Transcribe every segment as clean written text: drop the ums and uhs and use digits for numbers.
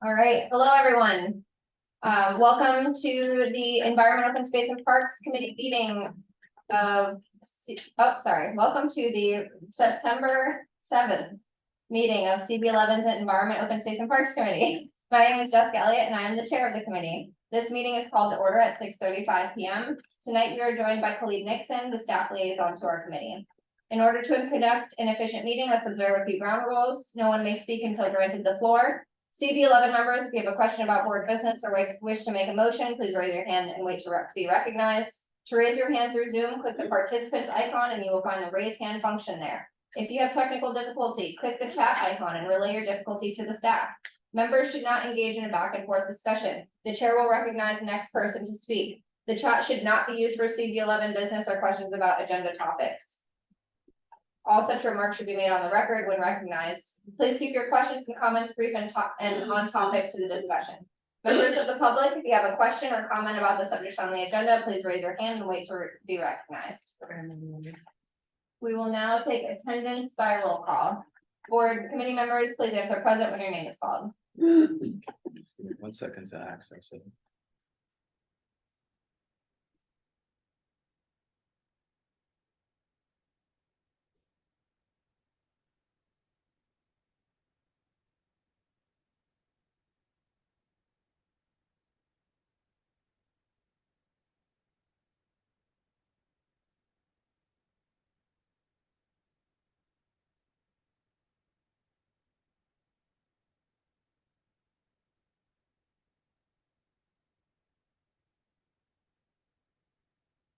All right, hello, everyone. Welcome to the Environment, Open Space and Parks Committee meeting of, welcome to the September 7th meeting of CB11's Environment, Open Space and Parks Committee. My name is Jessica Elliott and I am the chair of the committee. This meeting is called to order at 6:35 p.m. Tonight, we are joined by Khalid Nixon, the staff liaison to our committee. In order to conduct an efficient meeting, let's observe a few ground rules. No one may speak until granted the floor. CB11 members, if you have a question about board business or wish to make a motion, please raise your hand and wait to be recognized. To raise your hand through Zoom, click the participants icon and you will find the raise hand function there. If you have technical difficulty, click the chat icon and relay your difficulty to the staff. Members should not engage in a back and forth discussion. The chair will recognize the next person to speak. The chat should not be used for CB11 business or questions about agenda topics. All such remarks should be made on the record when recognized. Please keep your questions and comments brief and on topic to the discussion. Members of the public, if you have a question or comment about the subject on the agenda, please raise your hand and wait to be recognized. We will now take attendance by roll call. Board committee members, please answer present when your name is called. Just give me 1 second to access it.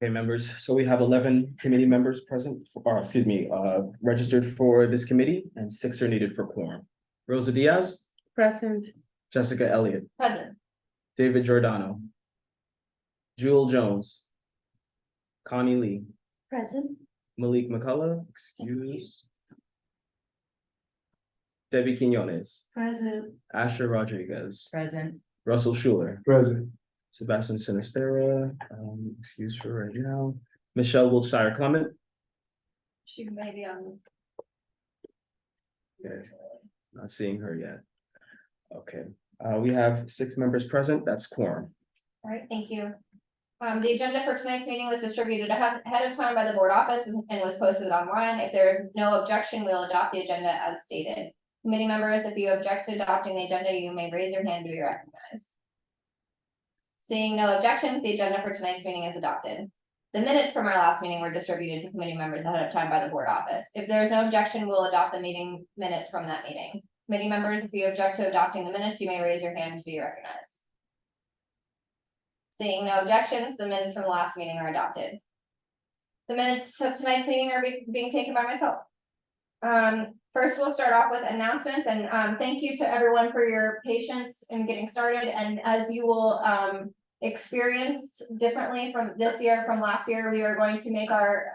Okay, members, so we have 11 committee members present, registered for this committee, and 6 are needed for quorum. Rosa Diaz, Present. Jessica Elliott, Present. David Giordano, Jewel Jones, Connie Lee, Present. Malik McCullough, excuse, Debbie Quinones, Present. Asher Rodriguez, Present. Russell Schuler, Present. Sebastian Sinistera, excuse for right now, Michelle Wiltshire Clement. She may be on. Okay, not seeing her yet. Okay, we have 6 members present, that's quorum. All right, thank you. The agenda for tonight's meeting was distributed ahead of time by the board office and was posted online. If there is no objection, we'll adopt the agenda as stated. Committee members, if you object to adopting the agenda, you may raise your hand to be recognized. Seeing no objections, the agenda for tonight's meeting is adopted. The minutes from our last meeting were distributed to committee members ahead of time by the board office. If there is no objection, we'll adopt the meeting minutes from that meeting. Committee members, if you object to adopting the minutes, you may raise your hand to be recognized. Seeing no objections, the minutes from the last meeting are adopted. The minutes of tonight's meeting are being taken by myself. First, we'll start off with announcements, and thank you to everyone for your patience in getting started. And as you will experience differently from this year from last year, we are going to make our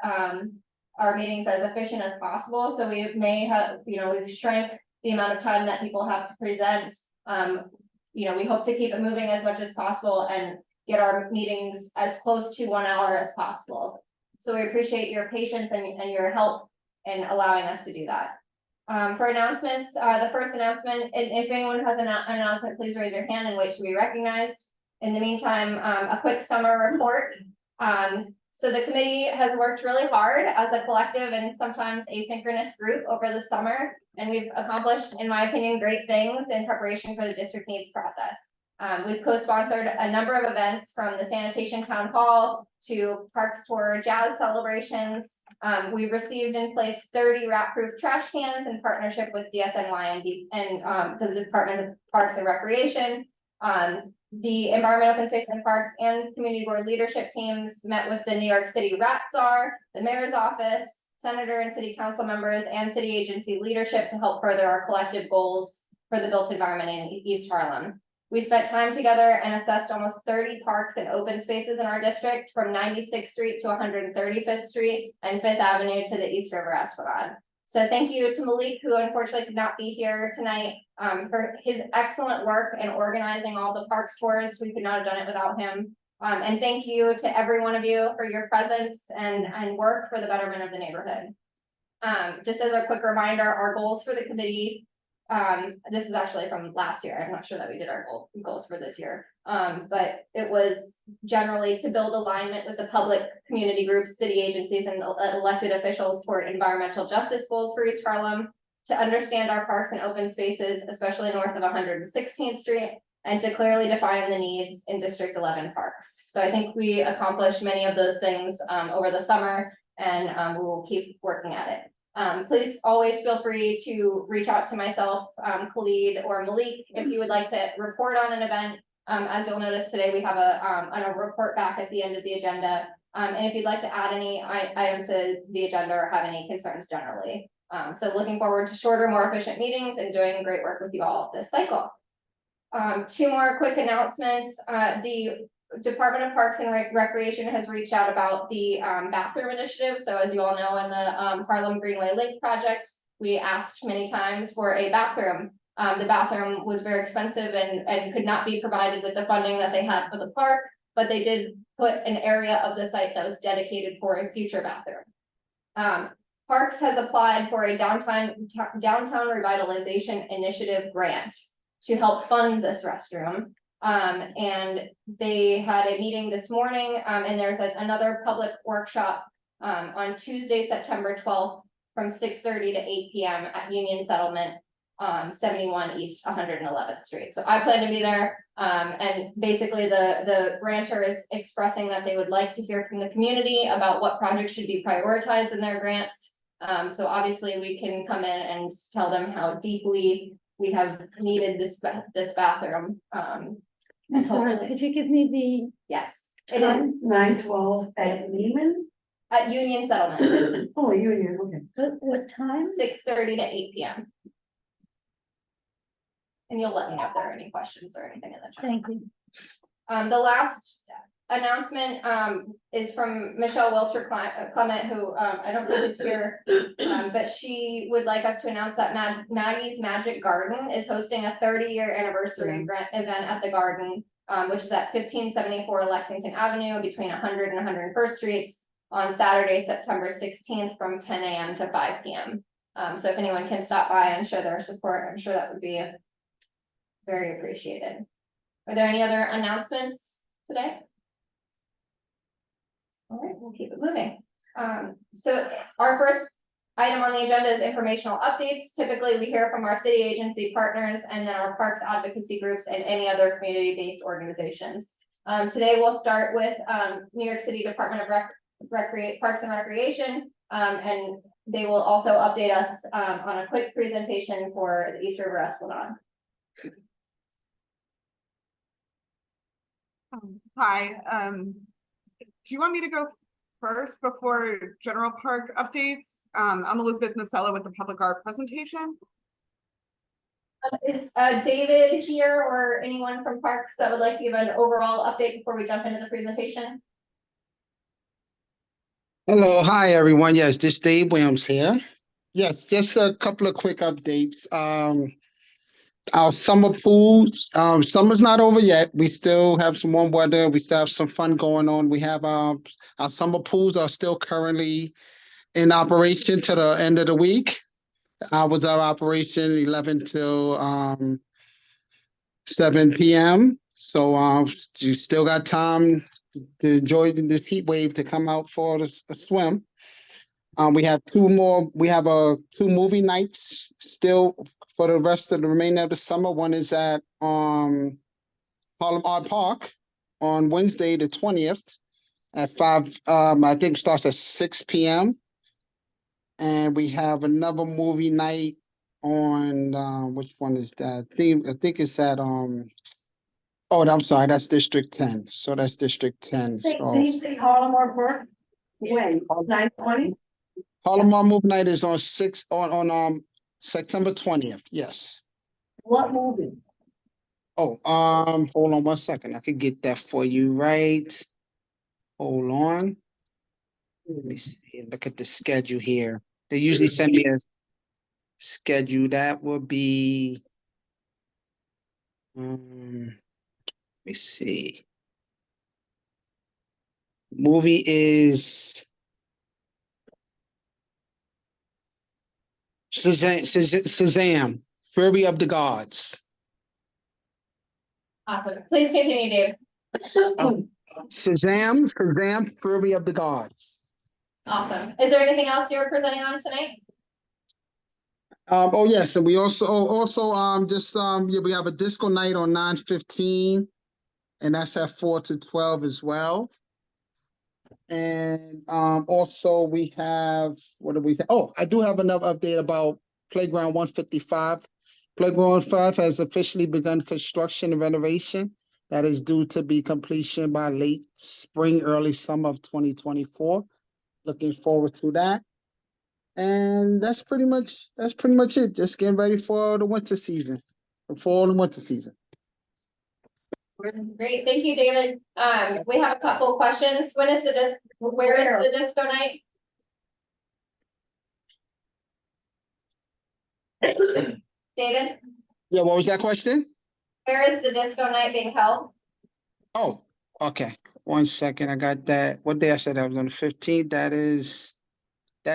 meetings as efficient as possible. So we may have, we've shrank the amount of time that people have to present. We hope to keep it moving as much as possible and get our meetings as close to 1 hour as possible. So we appreciate your patience and your help in allowing us to do that. For announcements, the first announcement, if anyone has an announcement, please raise your hand and wait to be recognized. In the meantime, a quick summer report. So the committee has worked really hard as a collective and sometimes asynchronous group over the summer, and we've accomplished, in my opinion, great things in preparation for the district needs process. We've co-sponsored a number of events from the sanitation town hall to parks tour jazz celebrations. We've received and placed 30 rat-proof trash cans in partnership with DSNY and the Department of Parks and Recreation. The Environment, Open Space and Parks and Community Board leadership teams met with the New York City Rat Czar, the mayor's office, senator and city council members, and city agency leadership to help further our collective goals for the built environment in East Harlem. We spent time together and assessed almost 30 parks and open spaces in our district, from 96th Street to 135th Street and 5th Avenue to the East River Esplanade. So thank you to Malik, who unfortunately could not be here tonight, for his excellent work in organizing all the parks tours. We could not have done it without him. And thank you to every one of you for your presence and work for the betterment of the neighborhood. Just as a quick reminder, our goals for the committee This is actually from last year. I'm not sure that we did our goals for this year. But it was generally to build alignment with the public, community groups, city agencies, and elected officials toward environmental justice goals for East Harlem, to understand our parks and open spaces, especially north of 116th Street, and to clearly define the needs in District 11 parks. So I think we accomplished many of those things over the summer, and we will keep working at it. Please always feel free to reach out to myself, Khalid, or Malik if you would like to report on an event. As you'll notice today, we have a report back at the end of the agenda. And if you'd like to add any items to the agenda or have any concerns generally. So looking forward to shorter, more efficient meetings and doing great work with you all this cycle. Two more quick announcements. The Department of Parks and Recreation has reached out about the bathroom initiative. So as you all know, in the Harlem Greenway Link project, we asked many times for a bathroom. The bathroom was very expensive and could not be provided with the funding that they had for the park, but they did put an area of the site that was dedicated for a future bathroom. Parks has applied for a downtown revitalization initiative grant to help fund this restroom. And they had a meeting this morning, and there's another public workshop on Tuesday, September 12th from 6:30 to 8 p.m. at Union Settlement, 71 East 111th Street. So I plan to be there. And basically the grantor is expressing that they would like to hear from the community about what projects should be prioritized in their grants. So obviously we can come in and tell them how deeply we have needed this bathroom. I'm sorry, could you give me Yes, the it is time? 9:12 at Lehman? at Union Settlement, Oh, Union, okay. What time? 6:30 to 8 p.m. And you'll let me know if there are any questions or anything in the chat. Thank you. The last announcement is from Michelle Welcher Clement, who I don't think is here, but she would like us to announce that Maggie's Magic Garden is hosting a 30-year anniversary event at the garden, which is at 1574 Lexington Avenue between 100 and 101st Streets on Saturday, September 16th from 10 a.m. to 5 p.m. So if anyone can stop by and show their support, I'm sure that would be very appreciated. Are there any other announcements today? All right, we'll keep it moving. So our first item on the agenda is informational updates. Typically, we hear from our city agency partners and then our parks advocacy groups and any other community-based organizations. Today, we'll start with New York City Department of Parks and Recreation, and they will also update us on a quick presentation for the East River Esplanade. Hi, do you want me to go first before general park updates? I'm Elizabeth Masella with the public art presentation. Is David here or anyone from Parks that would like to give an overall update before we jump into the presentation? Hello, hi everyone. Yes, this is Dave Williams here. Yes, just a couple of quick updates. Our summer pools, summer's not over yet. We still have some warm weather. We still have some fun going on. We have our summer pools are still currently in operation to the end of the week. Hours of operation 11 till 7 p.m. So you still got time to enjoy this heat wave to come out for a swim. We have two movie nights still for the rest of the remainder of the summer. One is at Harlem Art Park on Wednesday the 20th at 5. I think it starts at 6 p.m. And we have another movie night on which one is that? I think it's at oh, I'm sorry, that's District 10. So that's District 10. Can So you say Harlem Art Park? When? 9:20? Harlem Art Movie Night is on September 20th. Yes. What movie? Oh, hold on one second. I could get that for you, right? Hold on. Let me see. Look at the schedule here. They usually send me a schedule. That would be let me see. Movie is Shazam. Fury of the Gods. Awesome. Please continue, Dave. Shazam, Fury of the Gods. Awesome. Is there anything else you're presenting on tonight? Oh yes, and we also yeah, we have a disco night on 9/15, and that's at 4 to 12 as well. And also we have, what do we have? Oh, I do have another update about Playground 155. Playground 5 has officially begun construction and renovation that is due to be completion by late spring, early summer of 2024. Looking forward to that. And that's pretty much it. Just getting ready for the winter season, the fall and winter season. Great, thank you, David. We have a couple questions. When is where is the disco night? David, Yeah, what was that question? where is the disco night being held? Oh, okay. 1 second. I got that. What day I said that was on the 15th? That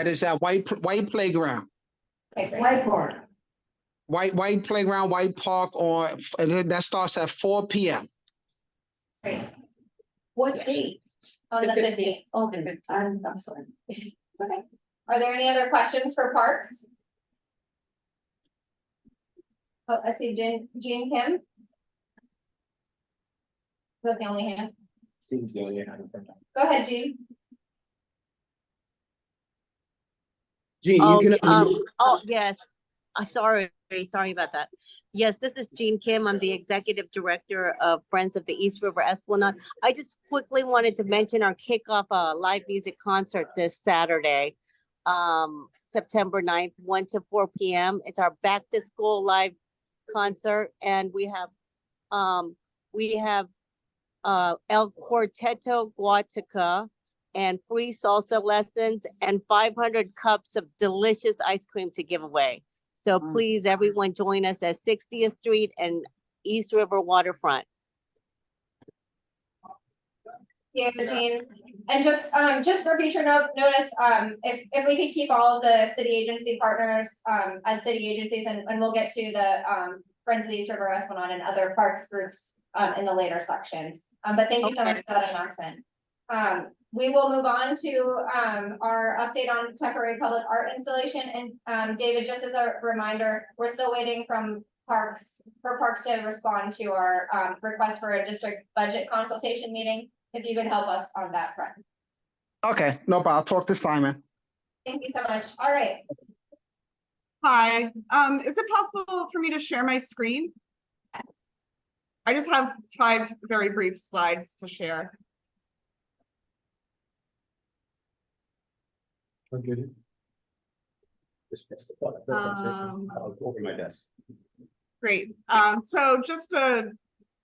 is at White Playground. Okay, great. Whiteboard. White Playground, White Park that starts at 4 p.m. Great. What Yes. date? On the 15th. Okay, I'm sorry. Okay. Are there any other questions for parks? Oh, I see Jean Kim. Is that the only hand? Seems the only hand. Go ahead, Jean. Gene, Oh, you can. yes. Sorry about that. Yes, this is Jean Kim. I'm the executive director of Friends of the East River Esplanade. I just quickly wanted to mention our kickoff live music concert this Saturday, September 9th, 1 to 4 p.m. It's our back to school live concert, and we have El Quarteto Guateca and free salsa lessons and 500 cups of delicious ice cream to give away. So please, everyone, join us at 60th Street and East River Waterfront. Yeah, Jean. And just for future notice, if we could keep all of the city agency partners, as city agencies, and we'll get to the, Friends of the East River Esplanade and other parks groups, in the later sections. But thank you so much for that announcement. We will move on to our update on temporary public art installation. And David, just as a reminder, we're still waiting from parks to respond to our request for a district budget consultation meeting. If you could help us on that front. Okay, no problem. I'll talk to Simon. Thank you so much. All right. Hi, is it possible for me to share my screen? I just have 5 very brief slides to share. Good. Just press the button. I'll go over my desk. Great. So just a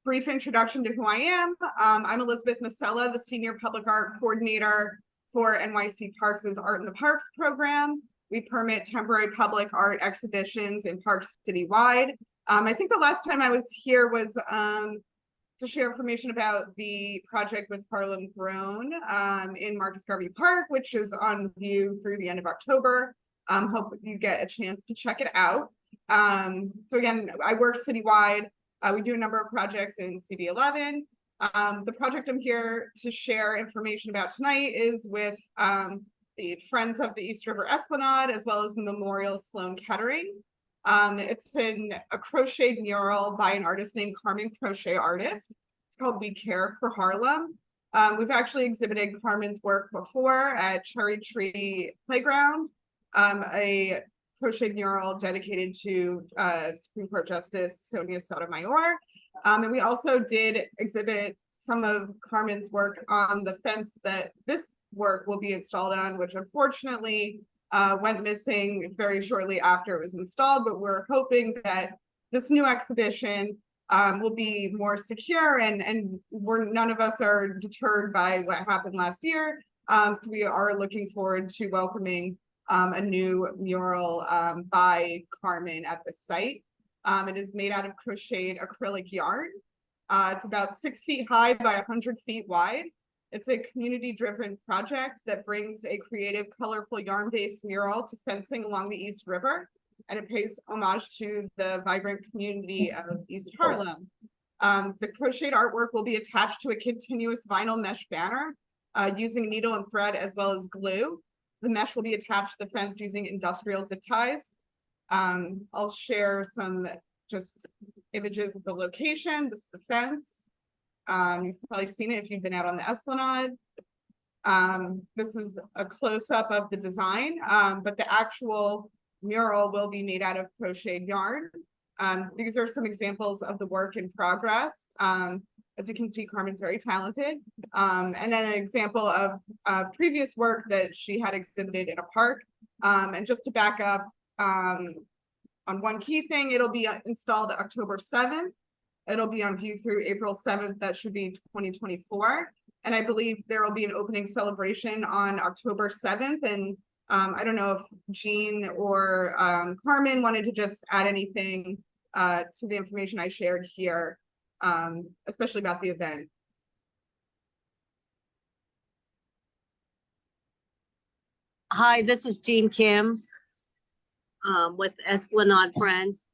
brief introduction to who I am. I'm Elizabeth Masella, the Senior Public Art Coordinator for NYC Parks' Art in the Parks program. We permit temporary public art exhibitions in parks citywide. I think the last time I was here was to share information about the project with Harlem Grown in Marcus Garvey Park, which is on view through the end of October. Hope you get a chance to check it out. So again, I work citywide. We do a number of projects in CB11. The project I'm here to share information about tonight is with the Friends of the East River Esplanade, as well as the Memorial Sloan Kettering. It's a crocheted mural by an artist named Carmen Crochet Artist. It's called We Care for Harlem. We've actually exhibited Carmen's work before at Cherry Tree Playground, a crochet mural dedicated to Supreme Court Justice Sonia Sotomayor. And we also did exhibit some of Carmen's work on the fence that this work will be installed on, which unfortunately went missing very shortly after it was installed, but we're hoping that this new exhibition will be more secure, and none of us are deterred by what happened last year. So we are looking forward to welcoming a new mural by Carmen at the site. It is made out of crocheted acrylic yarn. It's about 6 feet high by 100 feet wide. It's a community-driven project that brings a creative, colorful yarn-based mural to fencing along the East River. and it pays homage to the vibrant community of East Harlem. The crocheted artwork will be attached to a continuous vinyl mesh banner using needle and thread as well as glue. The mesh will be attached to the fence using industrial zip ties. I'll share some just images of the location. This is the fence. You've probably seen it if you've been out on the Esplanade. This is a close-up of the design, but the actual mural will be made out of crocheted yarn. These are some examples of the work in progress. As you can see, Carmen's very talented. And then an example of previous work that she had exhibited in a park. And just to back up on one key thing, it'll be installed October 7th. It'll be on view through April 7th. That should be 2024. And I believe there will be an opening celebration on October 7th. And I don't know if Jean or Carmen wanted to just add anything to the information I shared here, especially about the event. Hi, this is Jean Kim with Esplanade Friends.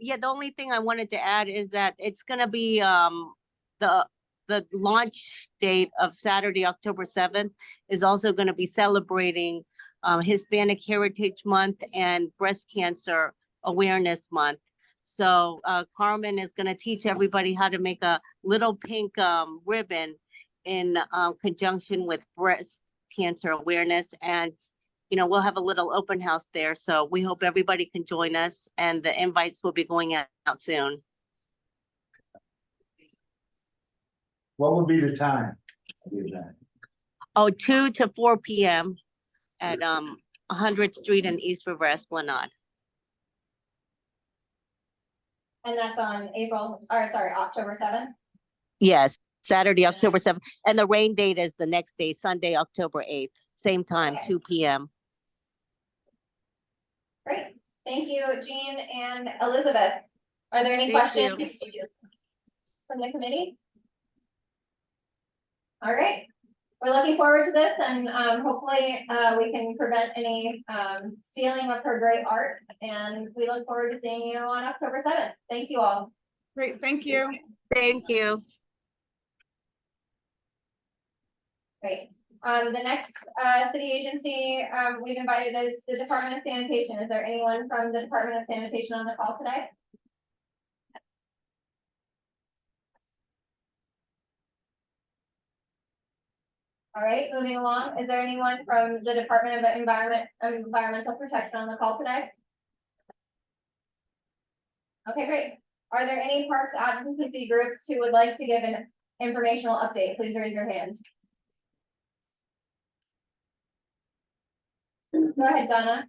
Yeah, the only thing I wanted to add is that it's gonna be the launch date of Saturday, October 7th is also gonna be celebrating Hispanic Heritage Month and Breast Cancer Awareness Month. So Carmen is gonna teach everybody how to make a little pink ribbon in conjunction with breast cancer awareness. And we'll have a little open house there. So we hope everybody can join us, and the invites will be going out soon. What would be the time of the event? Oh, 2 to 4 p.m. at 100th Street and East River Esplanade. And that's on October 7th. Yes, Saturday, October 7th. And the rain date is the next day, Sunday, October 8th, same time, Okay. 2 p.m. Great, thank you, Jean and Elizabeth. Are there any Thank you. questions from the committee? All right, we're looking forward to this, and hopefully we can prevent any stealing of her great art, and we look forward to seeing you on October 7th. Thank you all. Great, thank you. Thank you. Great. The next city agency we've invited is the Department of Sanitation. Is there anyone from the Department of Sanitation on the call today? All right, moving along. Is there anyone from the Department of Environmental Protection on the call today? Okay, great. Are there any parks advocacy groups who would like to give an informational update? Please raise your hand. Go ahead, Donna.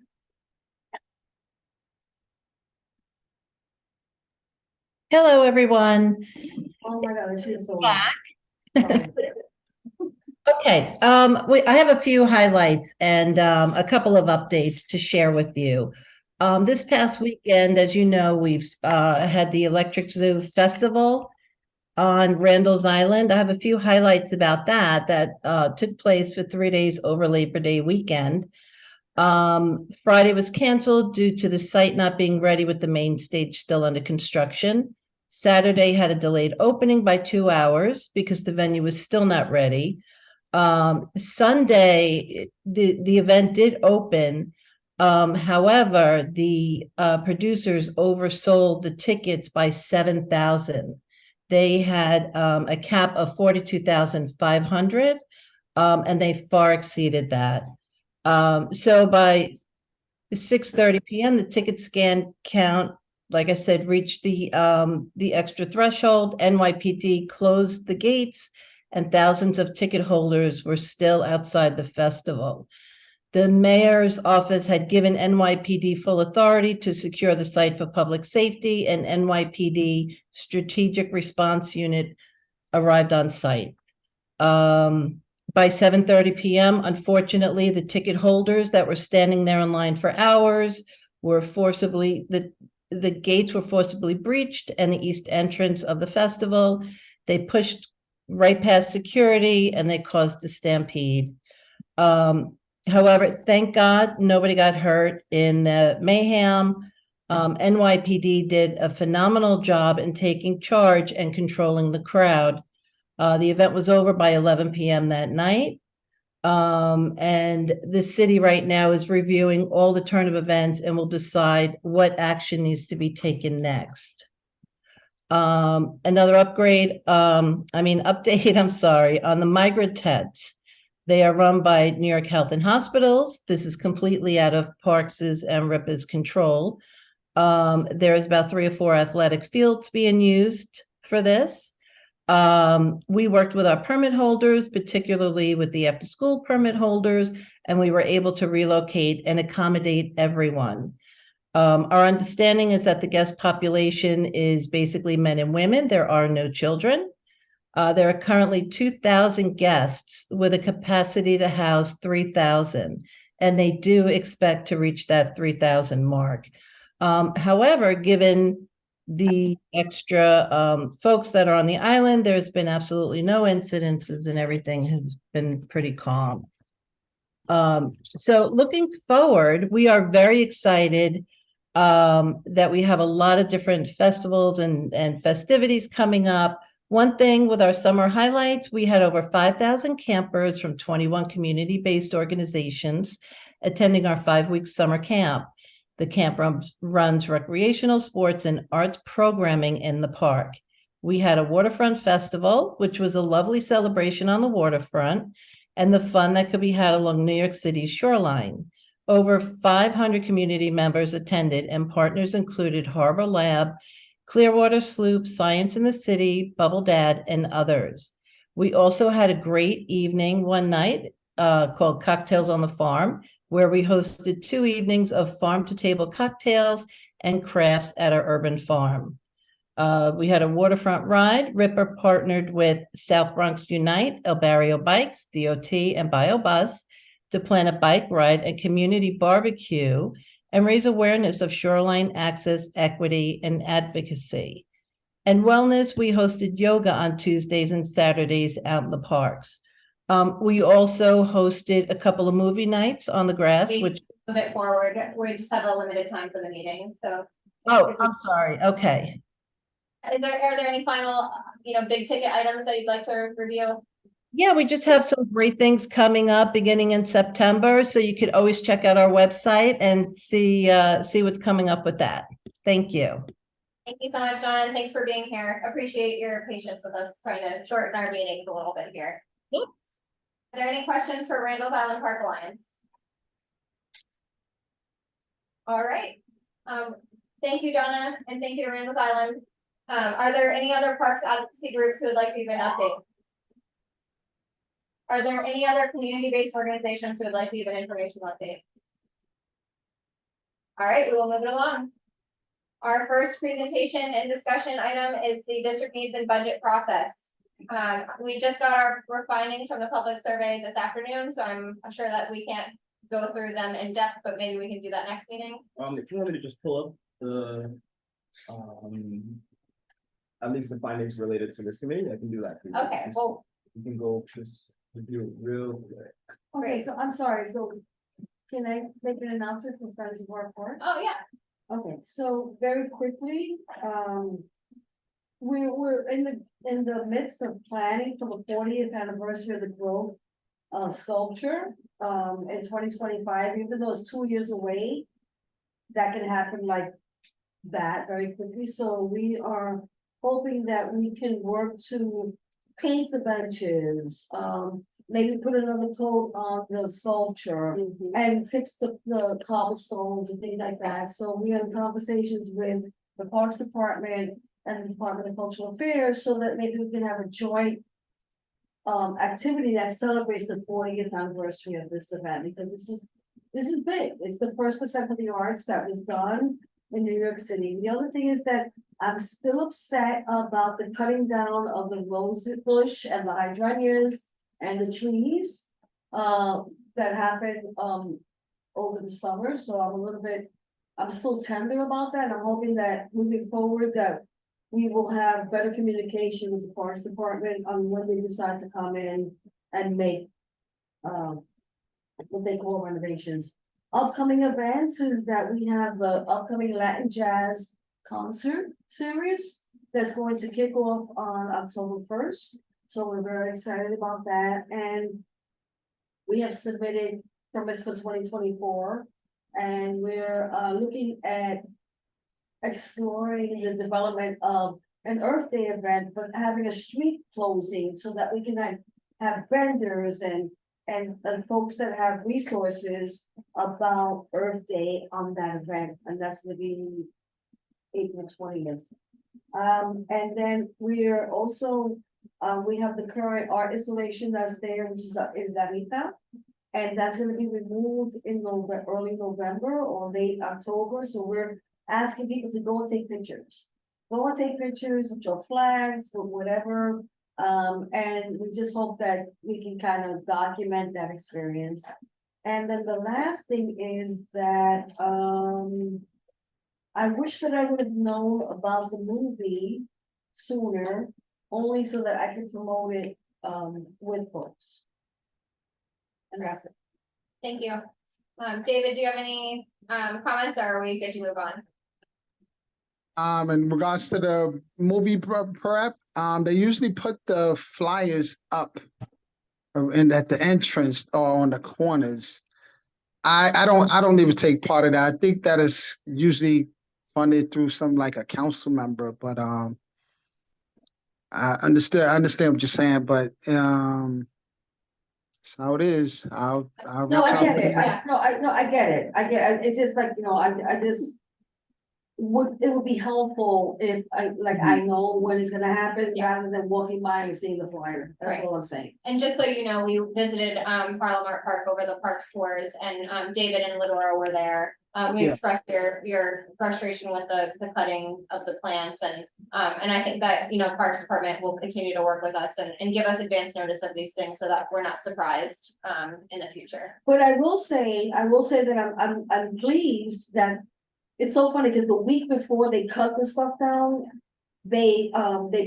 Hello, everyone. Oh my God, she's so. Okay, I have a few highlights and a couple of updates to share with you. This past weekend, as you know, we've had the Electric Zoo Festival on Randall's Island. I have a few highlights about that took place for 3 days over Labor Day weekend. Friday was canceled due to the site not being ready with the main stage still under construction. Saturday had a delayed opening by 2 hours because the venue was still not ready. Sunday, the event did open. However, the producers oversold the tickets by 7,000. They had a cap of 42,500, and they far exceeded that. So by 6:30 p.m., the ticket scan count, like I said, reached the extra threshold. NYPD closed the gates, and thousands of ticket holders were still outside the festival. The mayor's office had given NYPD full authority to secure the site for public safety, and NYPD Strategic Response Unit arrived on site. By 7:30 p.m., unfortunately, the ticket holders that were standing there in line for hours were the gates were forcibly breached, and the east entrance of the festival, they pushed right past security, and they caused a stampede. However, thank God, nobody got hurt in the mayhem. NYPD did a phenomenal job in taking charge and controlling the crowd. The event was over by 11 p.m. that night. And the city right now is reviewing all the turn of events and will decide what action needs to be taken next. Another upgrade, update, I'm sorry, on the migrant tents. They are run by New York Health and Hospitals. This is completely out of Parks's and RIPA's control. There's about 3 or 4 athletic fields being used for this. We worked with our permit holders, particularly with the after-school permit holders, and we were able to relocate and accommodate everyone. Our understanding is that the guest population is basically men and women. There are no children. There are currently 2,000 guests with a capacity to house 3,000, and they do expect to reach that 3,000 mark. However, given the extra folks that are on the island, there's been absolutely no incidences and everything has been pretty calm. So looking forward, we are very excited that we have a lot of different festivals and festivities coming up. One thing with our summer highlights, we had over 5,000 campers from 21 community-based organizations attending our 5-week summer camp. The camp runs recreational, sports, and arts programming in the park. We had a waterfront festival, which was a lovely celebration on the waterfront, and the fun that could be had along New York City's shoreline. Over 500 community members attended, and partners included Harbor Lab, Clearwater Sloop, Science in the City, Bubble Dad, and others. We also had a great evening one night called Cocktails on the Farm, where we hosted 2 evenings of farm-to-table cocktails and crafts at our urban farm. We had a waterfront ride. Ripper partnered with South Bronx Unite, El Barrio Bikes, DOT, and BioBus to plan a bike ride and community barbecue and raise awareness of shoreline access, equity, and advocacy. And wellness, we hosted yoga on Tuesdays and Saturdays out in the parks. We also hosted a couple of movie nights on the grass, which... Move it forward. We just have a limited time for the meeting, so. Oh, I'm sorry. Okay. Are there any final, big ticket items that you'd like to review? Yeah, we just have some great things coming up beginning in September, so you could always check out our website and see what's coming up with that. Thank you. Thank you so much, John. Thanks for being here. Appreciate your patience with us trying to shorten our meetings a little bit here. Yep. Are there any questions for Randall's Island Park Alliance? All right. Thank you, Donna, and thank you to Randall's Island. Are there any other parks advocacy groups who would like to give an update? Are there any other community-based organizations who would like to give an informational update? All right, we will move it along. Our first presentation and discussion item is the district needs and budget process. We just got our findings from the public survey this afternoon, so I'm sure that we can't go through them in depth, but maybe we can do that next meeting. If you want me to just pull up the, at least the findings related to this committee, I can do that. For you. Okay, well, you can go just review it real quick. Okay, so I'm sorry, so can I make an announcement for Friends of our Park? oh yeah, Okay, so very quickly, we're in the midst of planning for the 40th anniversary of the Grove sculpture in 2025, even though it's 2 years away. That can happen like that very quickly, so we are hoping that we can work to paint the benches, maybe put another coat on the sculpture and fix the cobblestones and things like that. So we are in conversations with the Parks Department and the Department of Cultural Affairs so that maybe we can have a joint activity that celebrates the 40th anniversary of this event, because this is big. It's the first percent of the arts that was done in New York City. The other thing is that I'm still upset about the cutting down of the rose bush and the hydrangeas and the trees that happened over the summer. So I'm still tender about that. I'm hoping that moving forward that we will have better communication with the Parks Department on when they decide to come in and make what they call renovations. Upcoming events is that we have the upcoming Latin Jazz concert series that's going to kick off on October 1st. So we're very excited about that, and we have submitted permits for 2024. And we're looking at exploring the development of an Earth Day event, but having a street closing so that we can have vendors and folks that have resources about Earth Day on that event, and that's gonna be April 20th. And then we're also, we have the current art installation that's there, which is in Davita. And that's gonna be removed in early November or late October, so we're asking people to go and take pictures. Go and take pictures with your flags or whatever, and we just hope that we can kind of document that experience. And then the last thing is that, I wish that I would have known about the movie sooner, only so that I could promote it, with folks. And that's it. Thank you. David, do you have any comments, or are we good to move on? In regards to the movie prep, they usually put the flyers up at the entrance or on the corners. I don't even take part of that. I think that is usually funded through some like a council member, but I understand what you're saying, but that's how it is. I'll No, reach I out get to it. them. I get it. It's just like, I just. It would be helpful if I know when it's gonna happen, Yeah. rather than walking by and seeing the flyer. That's Right. all I'm saying. And just so you know, we visited Parliament Park over the parks tours, and David and Lidora were there. We Yeah. expressed your frustration with the cutting of the plants, and I think that, Parks Department will continue to work with us and give us advance notice of these things so that we're not surprised in the future. But I will say that I'm pleased that. It's so funny, because the week before they cut the stuff down, they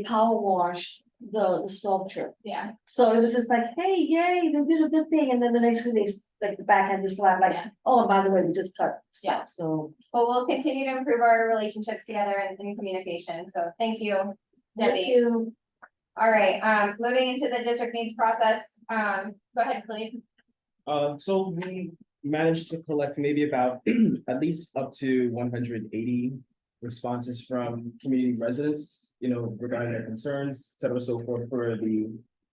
power washed the sculpture. Yeah, So it was just like, hey, yay, they did a good thing, and then the next week the backhand just slapped like, Yeah. oh, and by the way, we just cut Yeah. stuff, so. but we'll continue to improve our relationships together and communication, so thank you, Thank Debbie. you. All right, moving into the district needs process, go ahead, please. So we managed to collect maybe about at least up to 180 responses from community residents, regarding their concerns, et cetera, so forth for the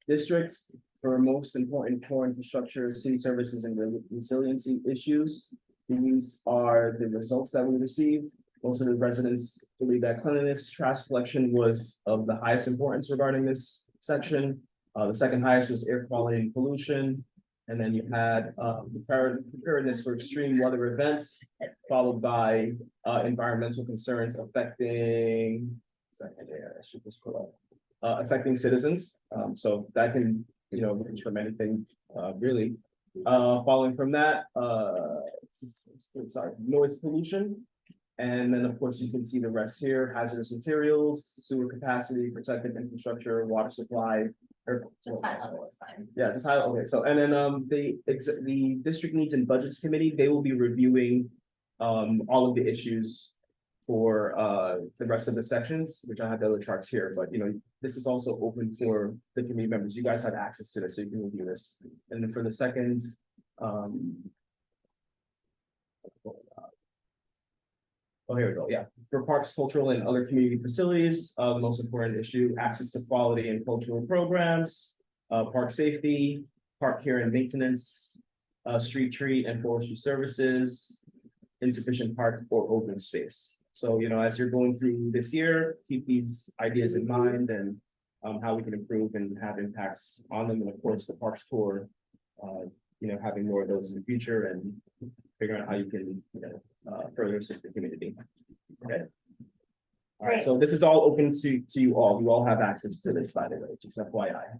districts. For most important core infrastructure, city services, and resiliency issues. These are the results that we received. Most of the residents believe that cleanliness, trash collection was of the highest importance regarding this section. The second highest was air quality and pollution. And then you had preparedness for extreme weather events, followed by environmental concerns affecting. I should just pull up. Affecting citizens. So that can, range from anything, really. Following from that, noise pollution. And then, of course, you can see the rest here: hazardous materials, sewer capacity, protected infrastructure, water supply. Just high level is fine. Yeah, just high, okay, so, and then, the district needs and budgets committee, they will be reviewing, all of the issues for, the rest of the sections, which I have the other charts here, but, this is also open for the committee members. You guys have access to this, so you can review this. And then for the second, oh, here we go, yeah. For parks, cultural, and other community facilities, the most important issue, access to quality and cultural programs, park safety, park care and maintenance, street tree and forestry services, insufficient park or open space. So, as you're going through this year, keep these ideas in mind and how we can improve and have impacts on them. And of course, the parks tour, having more of those in the future and figuring out how you can, further assist the community. Okay. All right, Great. so this is all open to you all. You all have access to this, by the way, just FYI.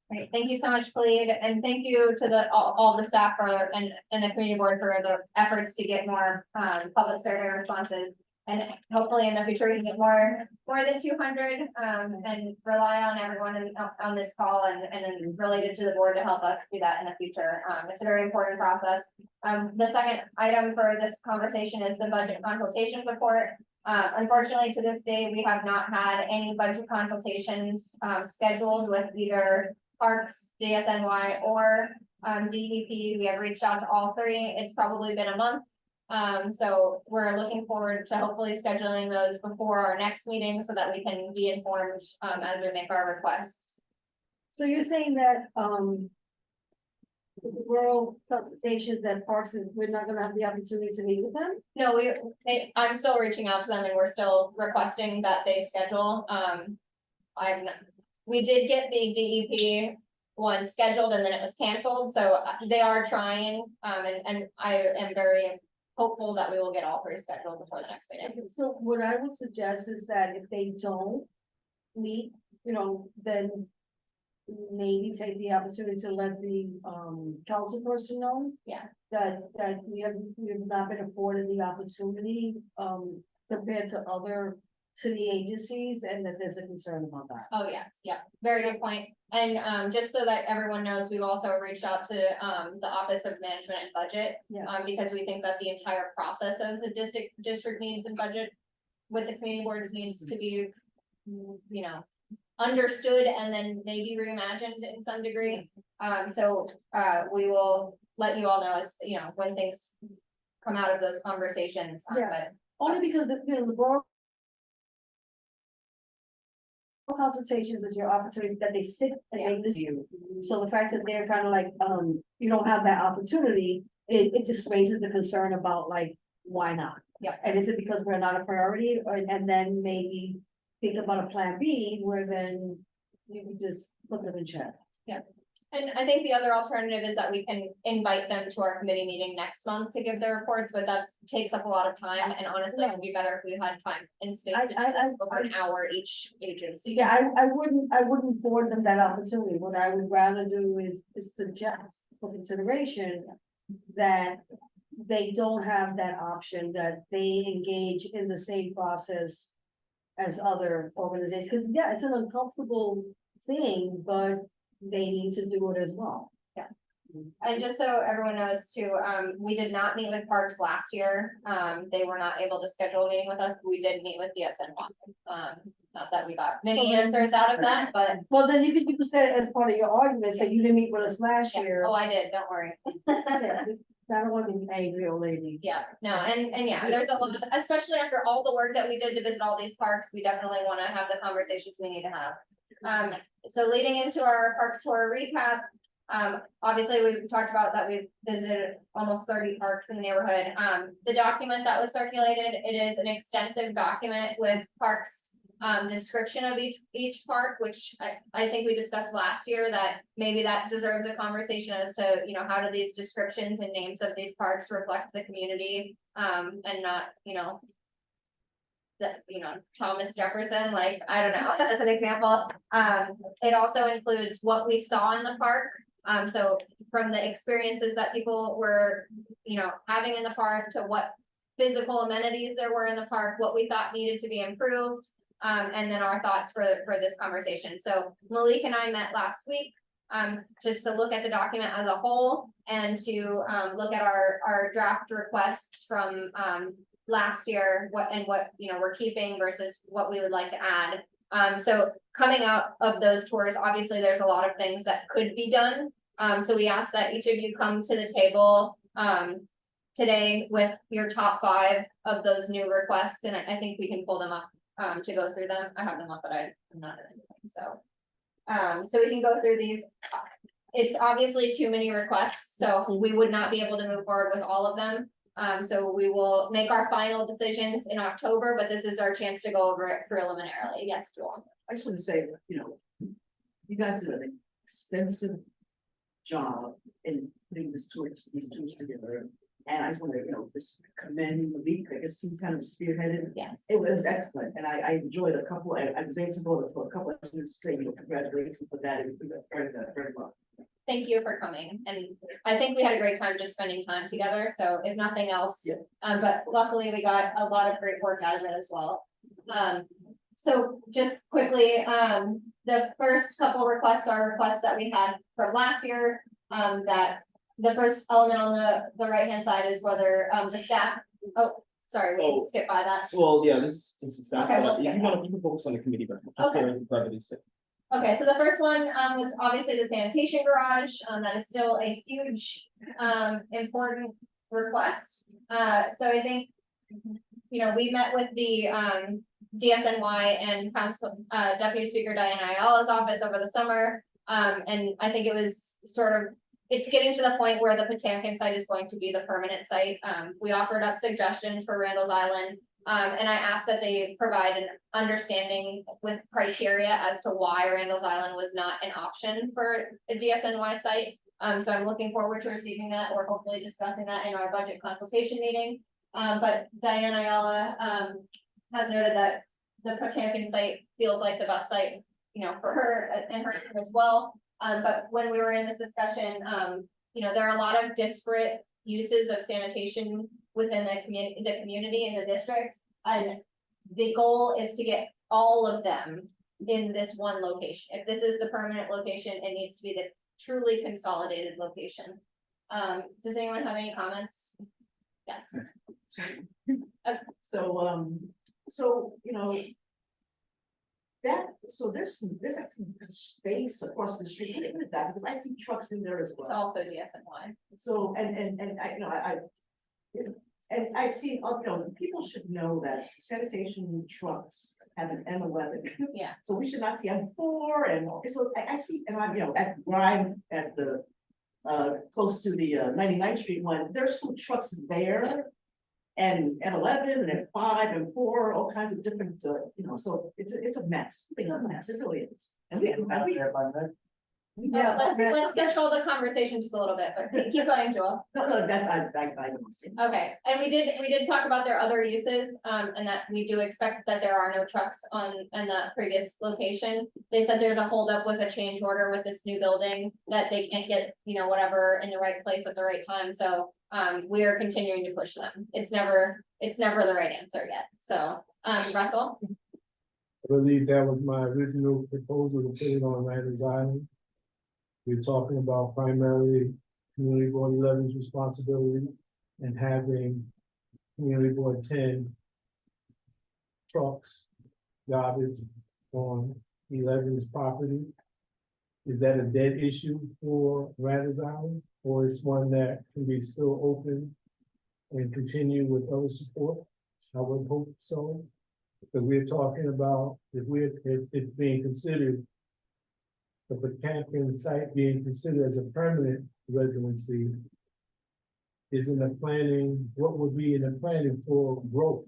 Great, thank you so much, Khalid, and thank you to all the staff and the community board for the efforts to get more public survey responses. And hopefully in the future, we can get more than 200, and rely on everyone on this call and then related to the board to help us do that in the future. It's a very important process. The second item for this conversation is the budget consultation report. Unfortunately, to this day, we have not had any budget consultations, scheduled with either Parks, DSNY, or, DEP. We have reached out to all three. It's probably been a month. So we're looking forward to hopefully scheduling those before our next meeting so that we can be informed, as we make our requests. So you're saying that, the rural consultations that Parks is, we're not gonna have the opportunity to meet with them? No, I'm still reaching out to them and we're still requesting that they schedule, we did get the DEP one scheduled and then it was canceled, so they are trying, and I am very hopeful that we will get all three scheduled before the next meeting. So what I would suggest is that if they don't meet, then maybe take the opportunity to let the council person know. Yeah. That we have not been afforded the opportunity compared to other city agencies, and that there's a concern about that. Oh, yes, yeah, very good point. And just so that everyone knows, we've also reached out to the Office of Management and Budget. Yeah. Because we think that the entire process of the district needs and budget with the community boards needs to be, understood and then maybe reimagined in some degree. So we will let you all know as, when things come out of those conversations. Yeah. But Only because the borough consultations is your opportunity that they sit and they listen to you. So the fact that they're kind of like, you don't have that opportunity, it just raises the concern about like, why not? Yeah. And is it because we're not a priority, and then maybe think about a plan B where then you can just put them in check. And I think the other alternative is that we can invite them to our committee meeting next month to give their reports, but that takes up a lot of time, and honestly, it would be better if we had time and space to do this over an hour each agency. Yeah, I wouldn't forward them that opportunity. What I would rather do is suggest for consideration that they don't have that option, that they engage in the same process as other organizations, because yeah, it's an uncomfortable thing, but they need to do it as well. And just so everyone knows too, we did not meet with Parks last year. They were not able to schedule a meeting with us, but we did meet with DSNY. Not that we got many answers out of that, but. Well, then you could use that as part of your argument, so you didn't meet with us last year. Oh, I did, don't worry. Yeah, I don't want to be angry old lady. Yeah, no, and yeah, there's a lot, especially after all the work that we did to visit all these parks, we definitely want to have the conversations we need to have. So leading into our parks tour recap, obviously we've talked about that we've visited almost 30 parks in the neighborhood. The document that was circulated, it is an extensive document with parks description of each park, which I think we discussed last year, that maybe that deserves a conversation as to, how do these descriptions and names of these parks reflect the community, and not, that, Thomas Jefferson, like, I don't know, as an example. It also includes what we saw in the park. So from the experiences that people were, having in the park, to what physical amenities there were in the park, what we thought needed to be improved, and then our thoughts for this conversation. So Malik and I met last week, just to look at the document as a whole and to look at our draft requests from last year, what we're keeping versus what we would like to add. So coming out of those tours, obviously there's a lot of things that could be done. So we ask that each of you come to the table today with your top 5 of those new requests, and I think we can pull them up to go through them. I have them up, but I'm not in anything, so we can go through these. It's obviously too many requests, so we would not be able to move forward with all of them. So we will make our final decisions in October, but this is our chance to go over it preliminarily. Yes, Joel. I just want to say, you guys did an extensive job in putting these tours together. And I just want to, just commend Malik, I guess he's kind of spearheaded. Yes. It was excellent, and I enjoyed a couple, I was able to go to a couple of students to say, congratulations for that, and we got very well. thank you for coming, and I think we had a great time just spending time together, so if nothing else. Yeah. But luckily, we got a lot of great work out of it as well. So just quickly, the first couple requests are requests that we had from last year. That the first element on the right-hand side is whether, the staff, oh, sorry, we Oh. skipped by that. Well, yeah, this is that, Okay, we'll but if skip you that. want, you can focus on the committee, but just Okay. for brevity's sake. Okay, so the first one was obviously the sanitation garage, that is still a huge important request. So I think, we met with the DSNY and Council Deputy Speaker Diana Ayala's office over the summer. And I think it was it's getting to the point where the Potamkin site is going to be the permanent site. We offered up suggestions for Randall's Island. And I asked that they provide an understanding with criteria as to why Randall's Island was not an option for a DSNY site. So I'm looking forward to receiving that, or hopefully discussing that in our budget consultation meeting. But Diana Ayala, has noted that the Potamkin site feels like the best site, for her and her team as well. But when we were in this discussion, there are a lot of disparate uses of sanitation within the community in the district. And the goal is to get all of them in this one location. If this is the permanent location, it needs to be the truly consolidated location. Does anyone have any comments? Yes. So, there's actually space across the street. What is that? Because I see trucks in there as It's well. also DSNY. So, and I've seen, people should know that sanitation trucks have an M11. Yeah. So we should not see M4 and, so I see, and I'm, at Grime, at the, close to the 99th Street one, there's two trucks there. And at 11 and at 5 and 4, all kinds of different, so it's a mess. It's a mess, it really is. And we. Yeah, Let's control the conversation just a little bit, but keep going, Joel. No, that's, I don't see. Okay, and we did talk about their other uses, and that we do expect that there are no trucks in the previous location. They said there's a holdup with a change order with this new building, that they can't get, whatever in the right place at the right time, so. We are continuing to push them. It's never the right answer yet, so, Russell? I believe that was my original proposal to put it on Randall's Island. We're talking about primarily Community Board 11's responsibility and having Community Board 10 trucks, garbage on 11's property. Is that a dead issue for Randall's Island, or is one that can be still open and continue with other support? I would hope so, because we're talking about if it's being considered, the Potamkin site being considered as a permanent residency, is in the planning, what would be in the planning for growth?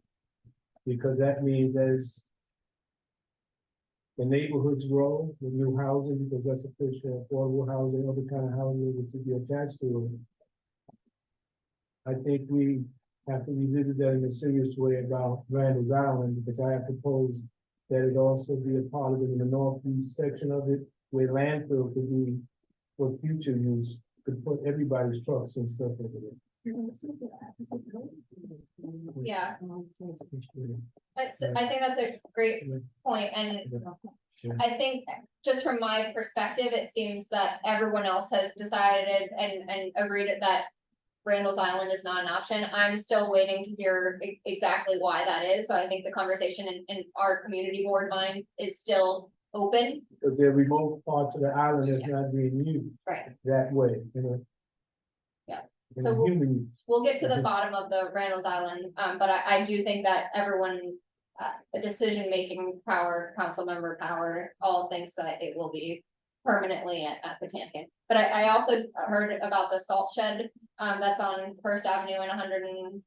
Because that means as the neighborhoods grow with new housing, because that's a place for affordable housing, other kind of housing which would be attached to it. I think we have to revisit that in a serious way about Randall's Island, because I have proposed that it also be a part of it in the northeast section of it, where landfill could be for future use, could put everybody's trucks and stuff over there. Yeah. I think that's a great point, and I think just from my perspective, it seems that everyone else has decided and agreed that Randall's Island is not an option. I'm still waiting to hear exactly why that is, so I think the conversation in our community board mind is still open. Because there are remote parts of the island that's not being used Right. that way, Yeah. in So a human use. We'll get to the bottom of the Randall's Island, but I do think that everyone, decision-making power, council member power, all thinks that it will be permanently at Potamkin. But I also heard about the salt shed, that's on First Avenue and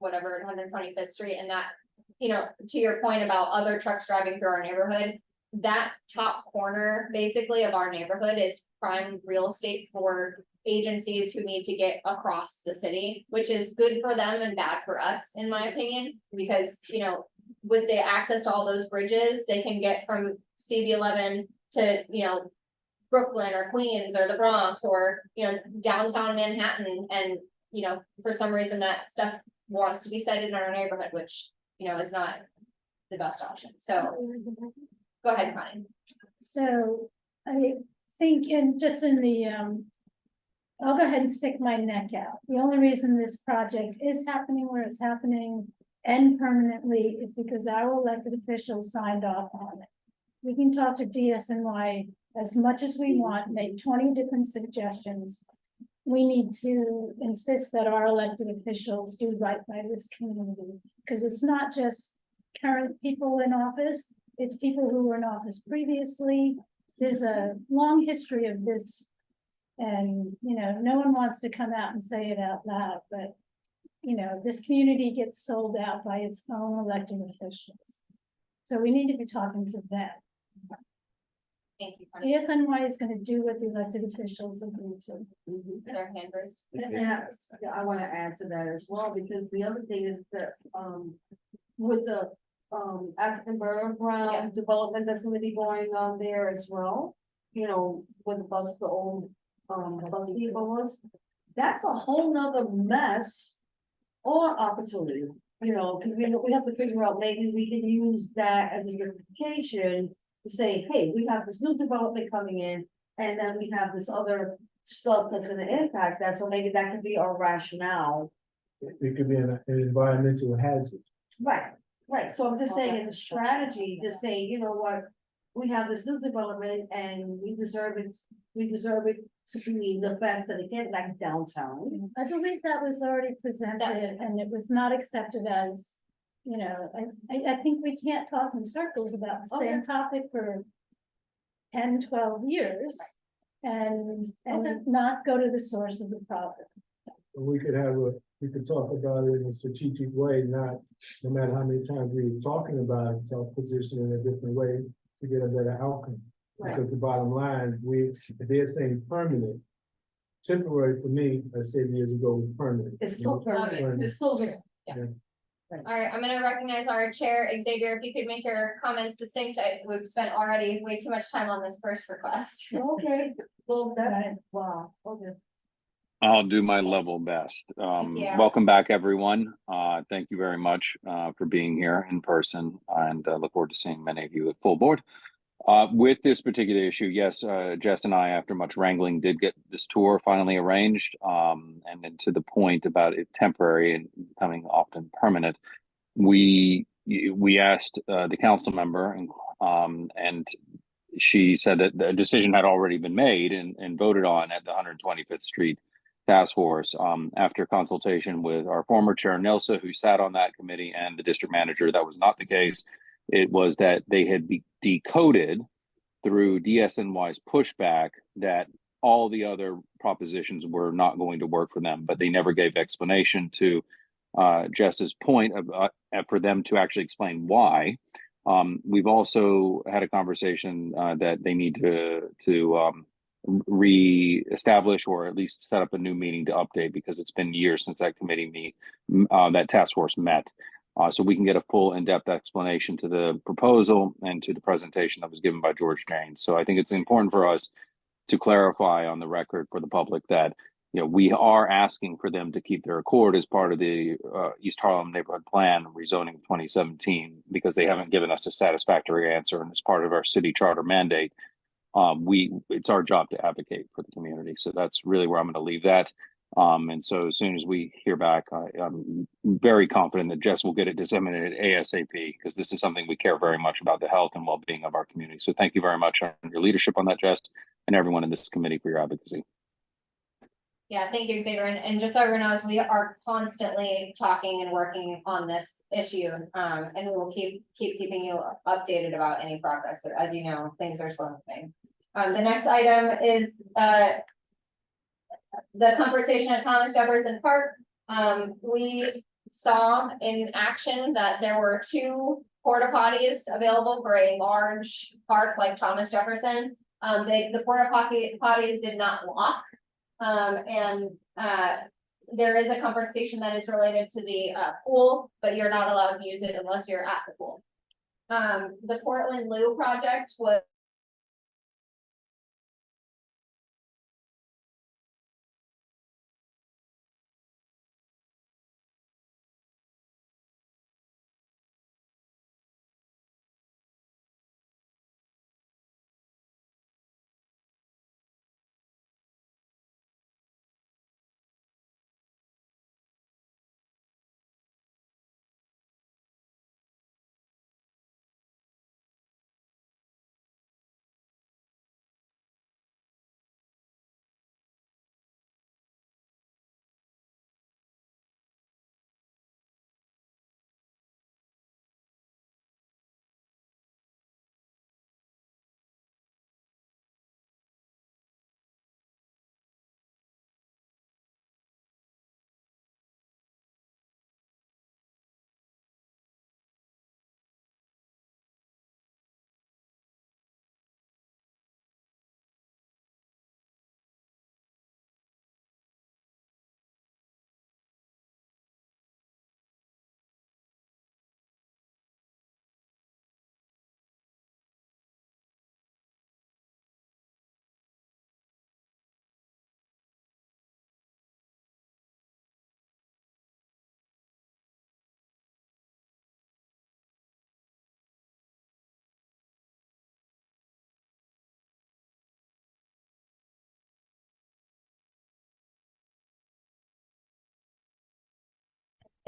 125th Street, and that, to your point about other trucks driving through our neighborhood, that top corner, basically, of our neighborhood is prime real estate for agencies who need to get across the city, which is good for them and bad for us, in my opinion, because, with the access to all those bridges, they can get from CB11 to, Brooklyn or Queens or the Bronx or, downtown Manhattan, and, for some reason that stuff wants to be cited in our neighborhood, which, is not the best option, so, go ahead, Connie. So I think just in the, I'll go ahead and stick my neck out. The only reason this project is happening where it's happening and permanently is because our elected officials signed off on it. We can talk to DSNY as much as we want, make 20 different suggestions. We need to insist that our elected officials do right by this community, because it's not just current people in office, it's people who were in office previously. There's a long history of this. And, no one wants to come out and say it out loud, but, this community gets sold out by its own elected officials. So we need to be talking to them. Thank you, Connie. DSNY is gonna do what the elected officials agree to. Is there a hand raised? Yeah, I wanna add to that as well, because the other thing is that, with the, African Borough Ground development that's gonna be going on there as well. With the old, bus depots, that's a whole nother mess or opportunity. Cause we have to figure out, maybe we can use that as a justification to say, hey, we have this new development coming in, and then we have this other stuff that's gonna impact that, so maybe that could be our rationale. It could be an environmental hazard. Right, so I'm just saying as a strategy, to say, you know what, we have this new development and we deserve it to be the best that it can, like downtown. I believe that was already presented and it was not accepted as, I think we can't talk in circles about the same topic for 10, 12 years and not go to the source of the problem. We could talk about it in a strategic way, no matter how many times we're talking about it, so position in a different way to get a better outcome. Because the bottom line, if they're saying permanent, temporary for me, I said years ago, was permanent. It's still permanent, it's still there. All right, I'm gonna recognize our chair, Xavier, if you could make your comments succinct. We've spent already way too much time on this first request. Okay, well, that's, wow, okay. I'll do my level best. Welcome back, everyone. Thank you very much for being here in person, and look forward to seeing many of you at full board. With this particular issue, yes, Jess and I, after much wrangling, did get this tour finally arranged. And then to the point about it temporary and becoming often permanent, we asked the council member, and she said that the decision had already been made and voted on at the 125th Street Task Force after consultation with our former chair, Nilsa, who sat on that committee, and the district manager. That was not the case. It was that they had decoded through DSNY's pushback that all the other propositions were not going to work for them, but they never gave explanation to Jess's point of, for them to actually explain why. We've also had a conversation that they need to re-establish or at least set up a new meeting to update, because it's been years since that that task force met. So we can get a full in-depth explanation to the proposal and to the presentation that was given by George Janes. So I think it's important for us to clarify on the record for the public that we are asking for them to keep their accord as part of the East Harlem Neighborhood Plan rezoning of 2017, because they haven't given us a satisfactory answer, and as part of our city charter mandate, it's our job to advocate for the community. So that's really where I'm going to leave that. And so as soon as we hear back, I'm very confident that Jess will get it disseminated ASAP, because this is something we care very much about, the health and well-being of our community. So thank you very much on your leadership on that, Jess, and everyone in this committee for your advocacy. Yeah, thank you, Xavier. And just so everyone knows, we are constantly talking and working on this issue. And we will keep keeping you updated about any progress. But as you know, things are slow moving. The next item is the conversation at Thomas Jefferson Park. We saw in action that there were 2 porta potties available for a large park like Thomas Jefferson. The porta potties did not lock. There is a conversation that is related to the pool, but you're not allowed to use it unless you're at the pool. The Portland Loo project was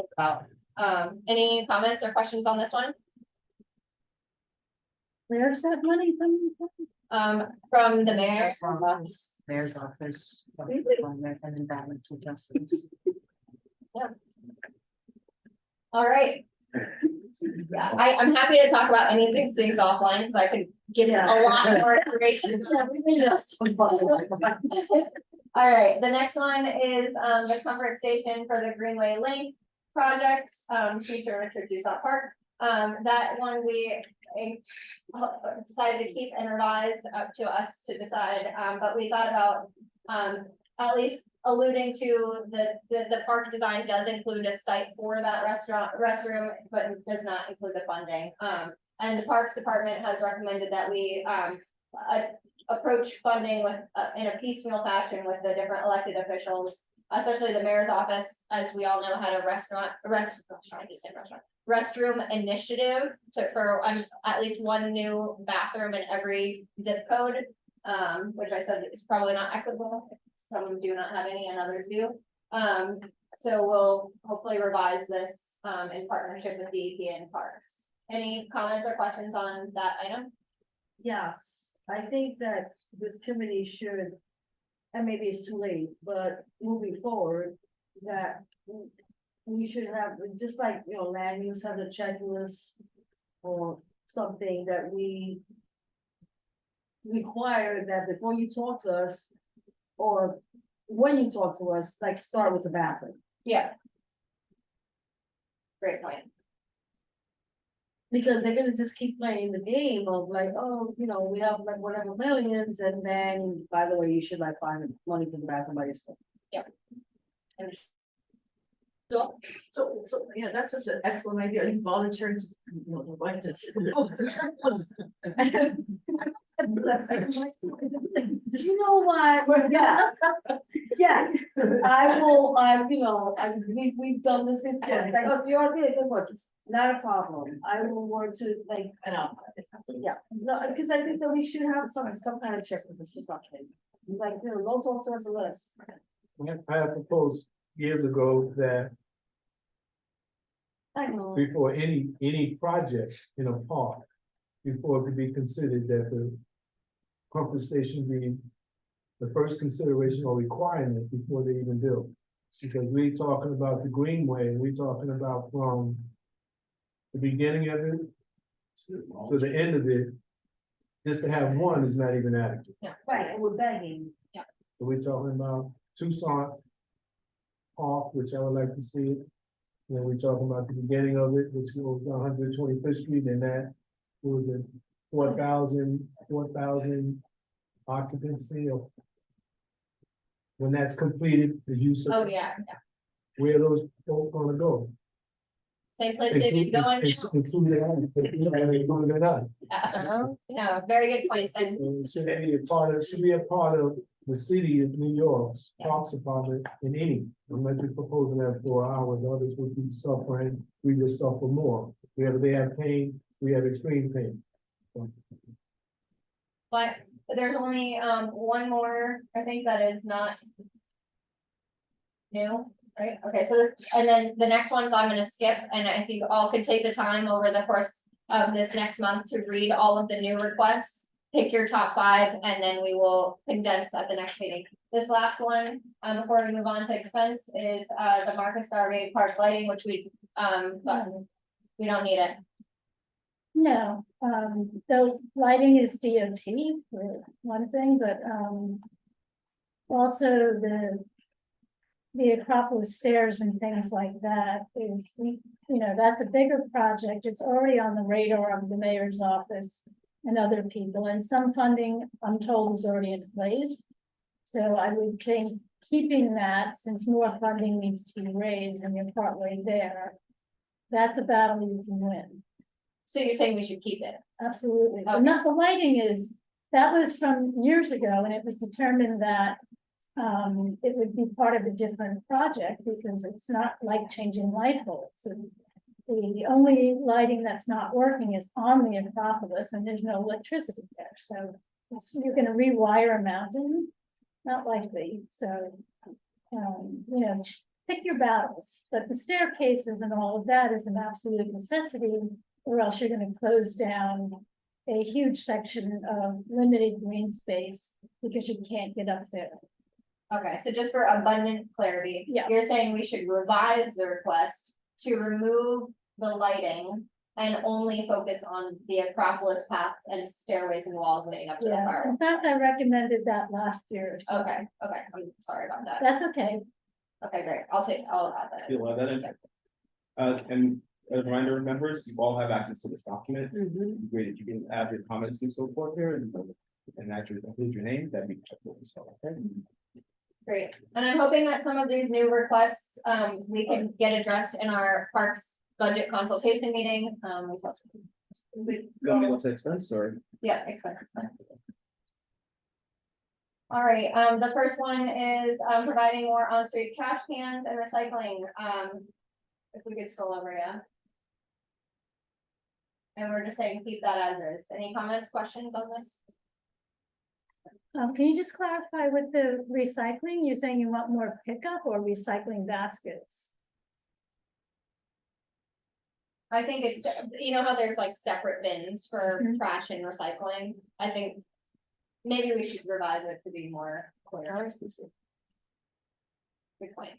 think about. Any comments or questions on this one? Where's that money coming from? From the mayor's office. Mayor's office, and environmental justice. All right. Yeah, I'm happy to talk about any of these things offline, because I could give you a lot more information. All right, the next one is the comfort station for the Greenway Link project, future Richard Dusat Park. That one we decided to keep and revise up to us to decide, but we thought about at least alluding to the park design does include a site for that restroom, but does not include the funding. And the Parks Department has recommended that we approach funding with in a piecemeal fashion with the different elected officials, especially the mayor's office, as we all know, had a restroom initiative for at least one new bathroom in every zip code, which I said is probably not equitable. Some do not have any and others do. So we'll hopefully revise this in partnership with DEP and Parks. Any comments or questions on that item? Yes, I think that this committee should, and maybe it's too late, but moving forward, that we should have, just like, you know, land use has a checklist or something that we require that before you talk to us, or when you talk to us, like, start with the bathroom. Yeah. Great point. Because they're gonna just keep playing the game of like, oh, you know, we have like whatever millions, and then, by the way, you should like find money for the bathroom by yourself. So, yeah, that's such an excellent idea. You volunteer to, you know, provide this. You know what, yes, yes, we've done this before, like, oh, you're okay, good work, not a problem, I will work to like, I know. yeah, no, because I think that we should have some kind of check with this, just okay. Like, you know, don't talk to us unless. I have proposed years ago that I know. before any project in a park, before it could be considered that the comfort station be the first consideration or requirement before they even build. Because we're talking about the Greenway, and we're talking about from the beginning of it to the end of it, just to have one is not even adequate. Right, and we're begging. So we're talking about Tucson Park, which I would like to see it. Then we're talking about the beginning of it, which goes 125th Street, and that was a 4,000 occupancy, or when that's completed, the use Oh, of, yeah, where are those folks gonna go? same place they've been going now. No, very good points, and So it should be a part of the city of New York's Parks Department in any, unless you're proposing that for hours, others would be suffering, we would suffer more. They have pain, we have extreme pain. but there's only one more, I think, that is not new, right? Okay, so this, and then the next ones I'm gonna skip, and I think you all could take the time over the course of this next month to read all of the new requests. Pick your top 5, and then we will condense at the next meeting. This last one, before we move on to expense, is the Marcus Garvey Park lighting, which but we don't need it. No, the lighting is DOT for one thing, but, also the Acropolis stairs and things like that is, you know, that's a bigger project. It's already on the radar of the mayor's office and other people, and some funding, I'm told, is already in place. So I would think keeping that, since more funding needs to be raised and you're partway there, that's a battle you can win. So you're saying we should keep it? Absolutely. Okay. Not the lighting is, that was from years ago, and it was determined that it would be part of a different project because it's not like changing light bulbs. And the only lighting that's not working is on the Acropolis, and there's no electricity there. So you're going to rewire a mountain, not likely. So, you know, pick your battles, but the staircases and all of that is an absolute necessity, or else you're gonna close down a huge section of limited green space because you can't get up there. Okay, so just for abundant clarity. Yeah. You're saying we should revise the request to remove the lighting and only focus on the Acropolis paths and stairways and walls leading up to the Yeah, fire. in fact, I recommended that last year. So Okay, I'm sorry about that. that's okay. Okay, great. I'll add that. You'll have that in. And a reminder of members, you all have access to this document. It'd be great if you can add your comments and so forth here and actually include your name, that'd be helpful as well, okay? Great. And I'm hoping that some of these new requests, we can get addressed in our parks budget consultation meeting. We You want me to expense or? Yeah, expenses. All right, the first one is, providing more on-street trash cans and recycling, if we could scroll over, yeah. And we're just saying keep that as is. Any comments, questions on this? Can you just clarify with the recycling? You're saying you want more pickup or recycling baskets? I think it's, you know how there's like separate bins for Mhm. trash and recycling? I think maybe we should revise it to be more clear. Good point.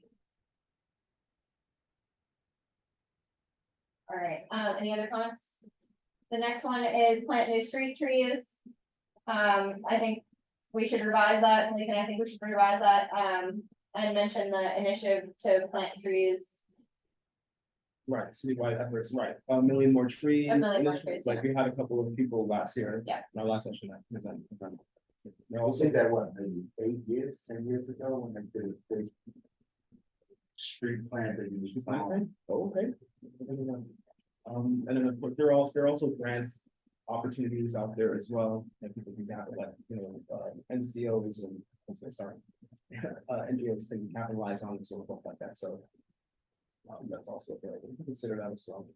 All right, any other comments? The next one is plant new street trees. I think we should revise that, and I think we should revise that, and mention the initiative to plant trees. Right, citywide efforts, right, 1 million more trees. A million more initiatives, trees, Like we had a couple of people last year. Yeah. In our last session. They I'll also say that what, maybe 8 years, 10 years ago, when they did a big street plan that you was planting. Oh, okay. And then of course, there are also grant opportunities out there as well, that people can have, like, NCOs and, sorry. NGOs can capitalize on and so forth like that, so. That's also there, we can consider that as well.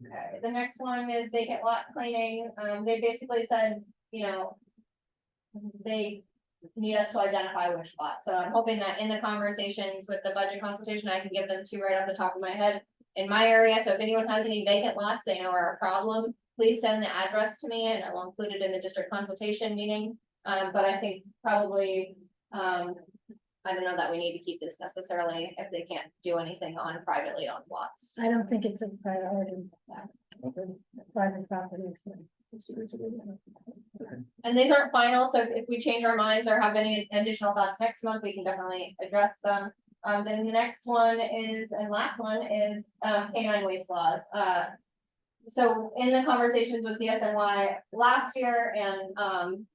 Okay, the next one is vacant lot cleaning. They basically said, they need us to identify which lot. So I'm hoping that in the conversations with the budget consultation, I can give them two right off the top of my head in my area. So if anyone has any vacant lots they know are a problem, please send the address to me and I will include it in the district consultation meeting. But I think probably, I don't know that we need to keep this necessarily if they can't do anything on privately owned lots. I don't think it's a priority. Okay. Private property. So. And these aren't final, so if we change our minds or have any additional thoughts next month, we can definitely address them. Then the next one is, and last one is, canine waste laws. So in the conversations with DSNY last year and,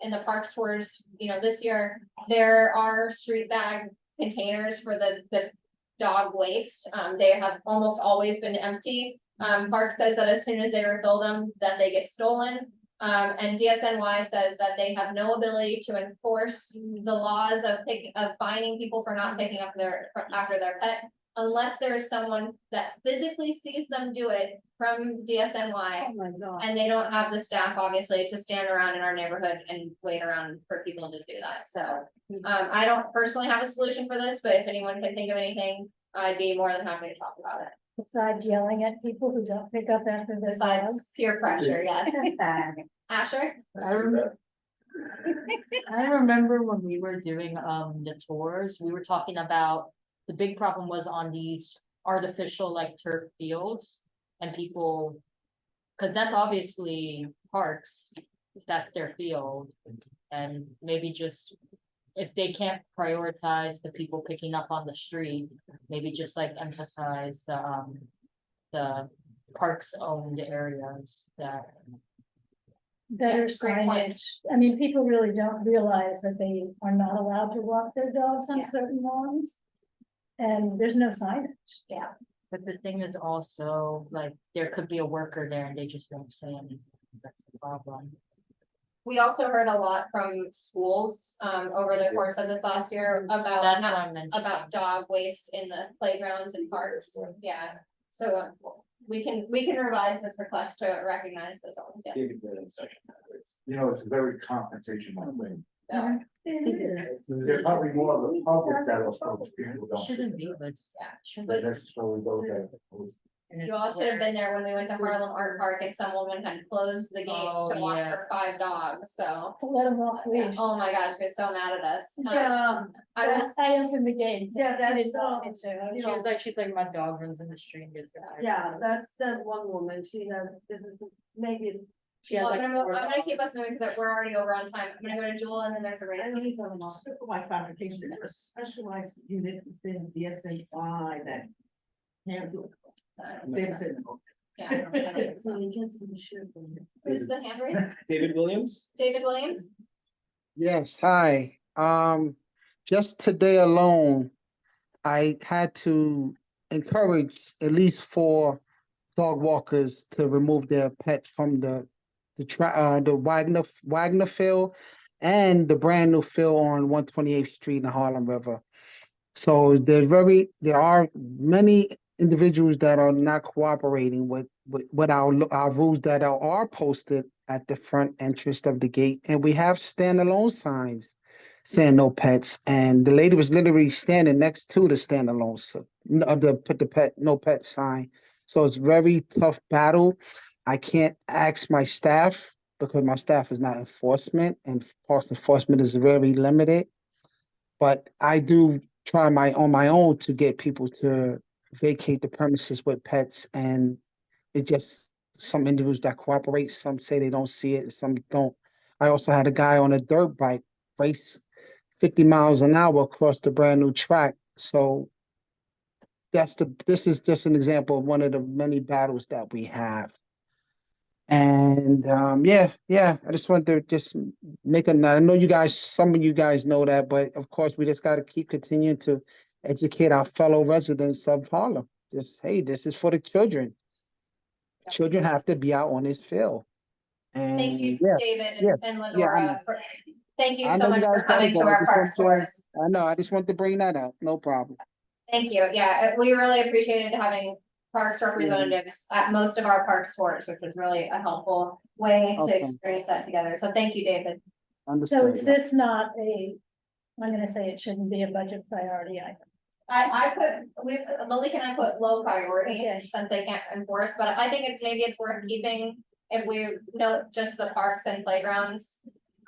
in the parks tours, this year, there are street bag containers for the dog waste. They have almost always been empty. Park says that as soon as they refill them, that they get stolen. And DSNY says that they have no ability to enforce the laws of fining people for not picking up after their pet. Unless there is someone that physically sees them do it from DSNY. Oh my God. And they don't have the staff, obviously, to stand around in our neighborhood and wait around for people to do that, so. I don't personally have a solution for this, but if anyone can think of anything, I'd be more than happy to talk about it. Besides yelling at people who don't pick up after their Besides dogs. peer pressure, yes. Asher? I remember when we were doing the tours, we were talking about the big problem was on these artificial like turf fields and people. Cause that's obviously parks, that's their field. And maybe just if they can't prioritize the people picking up on the street, maybe just like emphasize the parks owned areas that. Better Yeah, great point. signage. I mean, people really don't realize that they are not allowed to walk their dogs on Yeah. certain lawns. And there's no signage. Yeah. But the thing is also, like, there could be a worker there and they just won't say anything. That's the problem. We also heard a lot from schools, over the course of this last year about That's what I meant. about dog waste in the playgrounds and parks, yeah. So we can revise this request to recognize those ones, yes. You know, it's a very confrontational thing. No. There's probably more of a public that will approach people don't. Shouldn't be, but. Yeah. shouldn't That be. necessarily those that. And You it's all should have where- been there when we went to Harlem Art Park and some woman had closed the gates Oh, to walk yeah. her 5 dogs, so. To let them off leash. Oh my gosh, she was so mad at us. Yeah, I will, I opened the gate. Yeah, She didn't that's, want me to. you She was like, she's like, my dog runs in the street and gets out. yeah, that's that one woman, she has, this is, maybe it's. She has well, like. I'm gonna, four I'm gonna dogs. keep us moving because we're already over on time. I'm gonna go to Jewel and then there's a race. I don't need to know, just for my clarification, is there a specialized unit within the SHI that can do it? They said no. Yeah, I don't know. So you can't see the shirt on it. Who's the hand raise? David Williams? David Williams? Yes, hi. Just today alone, I had to encourage at least 4 dog walkers to remove their pets from the Wagner field and the brand new field on 128th Street in the Harlem River. So there are many individuals that are not cooperating with our rules that are posted at the front entrance of the gate, and we have standalone signs saying no pets, and the lady was literally standing next to the standalone no pet sign. So it's very tough battle. I can't ask my staff because my staff is not enforcement, and parks enforcement is very limited. But I do try on my own to get people to vacate the premises with pets, and it just some individuals that cooperate, some say they don't see it, some don't. I also had a guy on a dirt bike race 50 miles an hour across the brand new track. So this is just an example of one of the many battles that we have. And yeah, I just want to just make a note. I know some of you guys know that, but of course we just got to keep continuing to educate our fellow residents of Harlem. Just, hey, this is for the children. Children have to be out on this field. And Thank you, yeah, David yeah, and I Lenora. know. Thank you I so know much you for guys gotta coming to go. I our just park want to- tours. I know, I just want to bring that up. No problem. Thank you. Yeah, we really appreciated having parks representatives at most of our park tours, which was really a helpful way to Okay. experience that together. So thank you, David. So Understood. is this not I'm gonna say it shouldn't be a budget priority item. Malik and I put low priority Okay. since they can't enforce, but I think maybe it's worth keeping if we know just the parks and playgrounds.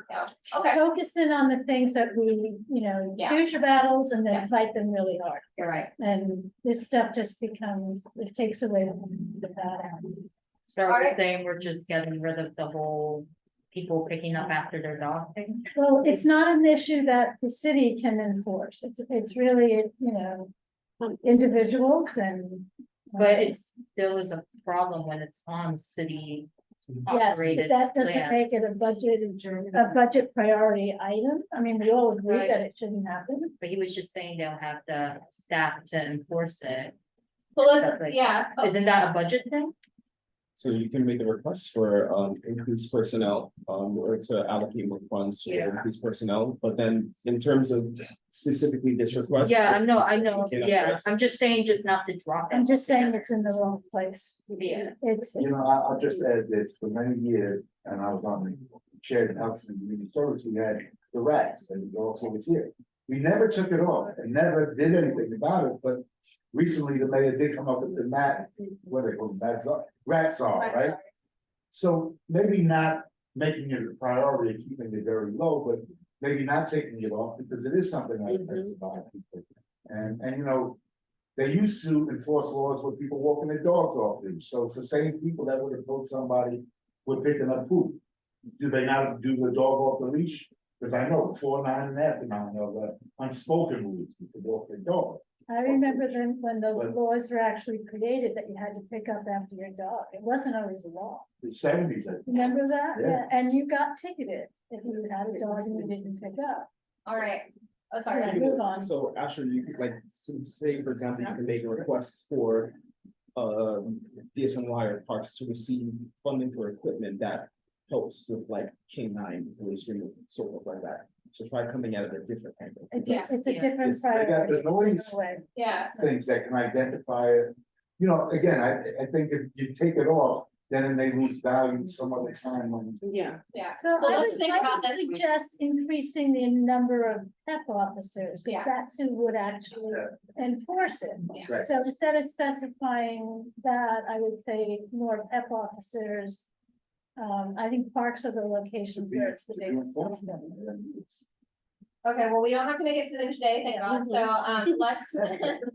Yeah, okay, Focus in on the things that we, Yeah. choose your battles and Yeah. then fight them really hard. you're right. And this stuff just it takes away the bad. So are Alright. we saying we're just getting rid of the whole people picking up after their dog thing? Well, it's not an issue that the city can enforce. It's really, individuals and. But it still is a problem when it's on city Yes, operated but that doesn't land. make it a budget priority item. I mean, we all agree Right. that it shouldn't happen. But he was just saying they'll have the staff to enforce it. Well, let's, Stuff like- yeah, Isn't that a budget thing? So you can make a request for increased personnel, or to allocate more funds for Yeah. increased personnel, but then in terms of specifically this request. Yeah, I know, we can yeah, address it. I'm just saying just not to drop I'm it. just saying it's in the wrong place. Yeah. It's, You know, I'll just add this, for many years, and I was on the shared house and community service, we had the rats, and also was here. We never took it off and never did anything about it, but recently the mayor did come up with the what they call rat czar, right? So maybe not making it a priority, keeping it very low, but maybe not taking it off, because it is something that affects a lot of people. And they used to enforce laws with people walking their dogs off leash, so it's the same people that would approach somebody with picking up poop. Do they not do the dog off the leash? Because I know before 9 and after 9, the unspoken rules, you could walk their dog. I remember then when those But- laws were actually created that you had to pick up after your dog. It wasn't always the law. The 70s, I think. Remember that? Yeah. And you got ticketed if you had a dog and you didn't pick up. all right. Oh, sorry. Yeah. Move on. So Asher, you could say, for example, you can make a request for DSNY or parks to receive funding for equipment that helps with canine waste removal, sort of like that. So try coming at it a different angle. It's a Yeah. different They got the priority. It's noise. no way. Yeah, Things that can identify it. You know, again, I think if you take it off, then it may lose value some other time when. Yeah. Yeah. So Well, I let's would, think I about would this. suggest increasing the number of PEP officers, Yeah. because that's who would actually enforce it. Right. So instead of specifying that, I would say more PEP officers. I think parks are the locations where it's the biggest. Okay, well, we don't have to make a decision today, thank God, so, let's,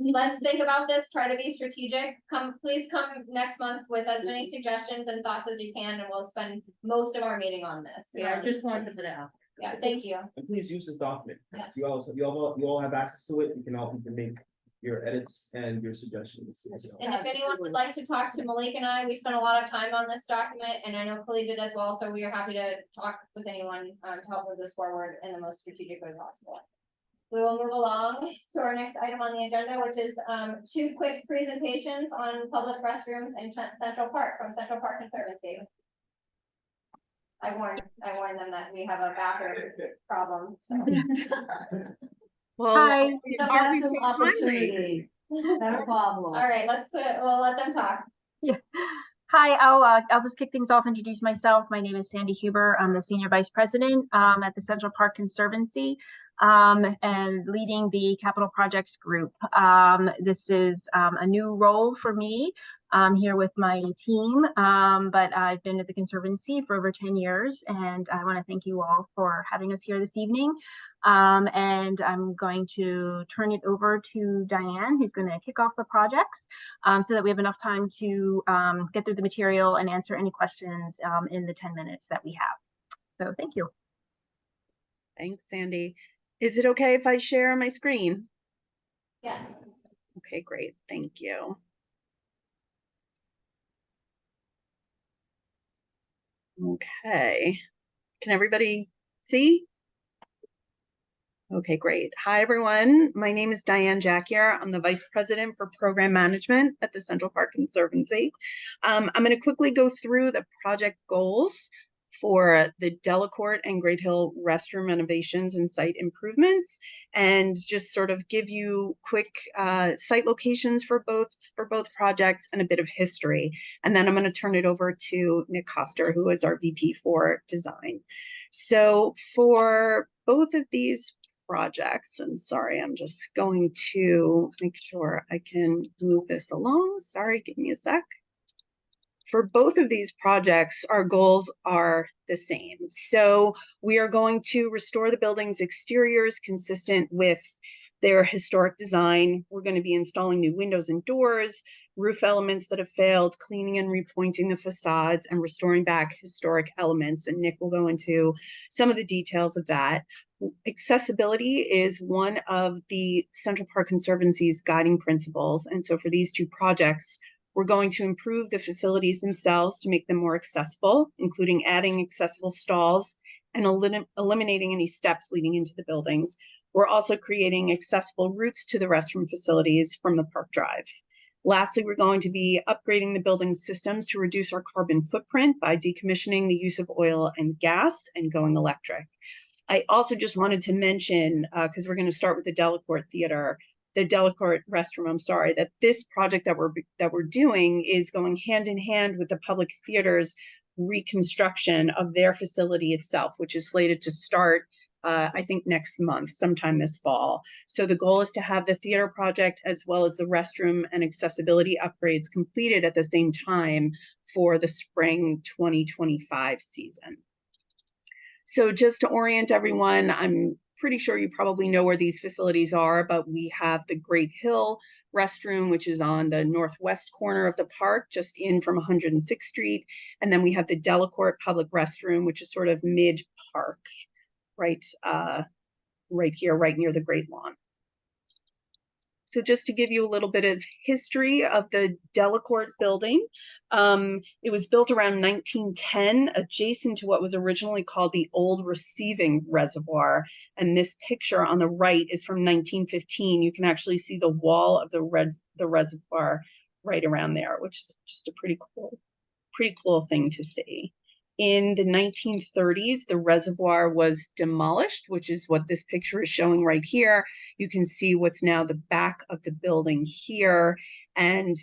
let's think about this, try to be strategic. Please come next month with as many suggestions and thoughts as you can, and we'll spend most of our meeting on this. Yeah, I just wanted to put it out. Yeah, thank you. And please use this document. Yes. You all have access to it. You can make your edits and your suggestions. And if anyone would like to talk to Malik and I, we spent a lot of time on this document, and I know Khalid did as well, so we are happy to talk with anyone, to help move this forward in the most strategic way possible. We will move along to our next item on the agenda, which is, 2 quick presentations on public restrooms in Central Park from Central Park Conservancy. I warned them that we have a bathroom problem, so. Well, Hi. are we so timely? Opportunity, not a problem. All right, we'll let them talk. Yeah. Hi, I'll just kick things off, introduce myself. My name is Sandy Huber. I'm the Senior Vice President at the Central Park Conservancy and leading the Capital Projects Group. This is a new role for me. I'm here with my team, but I've been at the Conservancy for over 10 years, and I want to thank you all for having us here this evening. And I'm going to turn it over to Diane, who's going to kick off the projects so that we have enough time to get through the material and answer any questions in the 10 minutes that we have. So thank you. Thanks, Sandy. Is it okay if I share my screen? Yes. Okay, great. Thank you. Okay. Can everybody see? Okay, great. Hi, everyone. My name is Diane Jackier. I'm the Vice President for Program Management at the Central Park Conservancy. I'm going to quickly go through the project goals for the Delacorte and Great Hill restroom renovations and site improvements, and just sort of give you quick site locations for both projects and a bit of history. And then I'm going to turn it over to Nick Koster, who is our VP for design. So for both of these projects, and sorry, I'm just going to make sure I can move this along. Sorry, give me a sec. For both of these projects, our goals are the same. So we are going to restore the building's exteriors consistent with their historic design. We're going to be installing new windows and doors, roof elements that have failed, cleaning and repointing the facades, and restoring back historic elements. And Nick will go into some of the details of that. Accessibility is one of the Central Park Conservancy's guiding principles. And so for these two projects, we're going to improve the facilities themselves to make them more accessible, including adding accessible stalls and eliminating any steps leading into the buildings. We're also creating accessible routes to the restroom facilities from the Park Drive. Lastly, we're going to be upgrading the building systems to reduce our carbon footprint by decommissioning the use of oil and gas and going electric. I also just wanted to mention, because we're going to start with the Delacorte restroom, I'm sorry, that this project that we're doing is going hand in hand with the public theater's reconstruction of their facility itself, which is slated to start I think next month, sometime this fall. So the goal is to have the theater project as well as the restroom and accessibility upgrades completed at the same time for the spring 2025 season. So just to orient everyone, I'm pretty sure you probably know where these facilities are, but we have the Great Hill restroom, which is on the northwest corner of the park, just in from 106th Street. And then we have the Delacorte public restroom, which is sort of mid-park, right here, right near the Great Lawn. So just to give you a little bit of history of the Delacorte building, it was built around 1910, adjacent to what was originally called the Old Receiving Reservoir. And this picture on the right is from 1915. You can actually see the wall of the reservoir right around there, which is just a pretty cool thing to see. In the 1930s, the reservoir was demolished, which is what this picture is showing right here. You can see what's now the back of the building here. And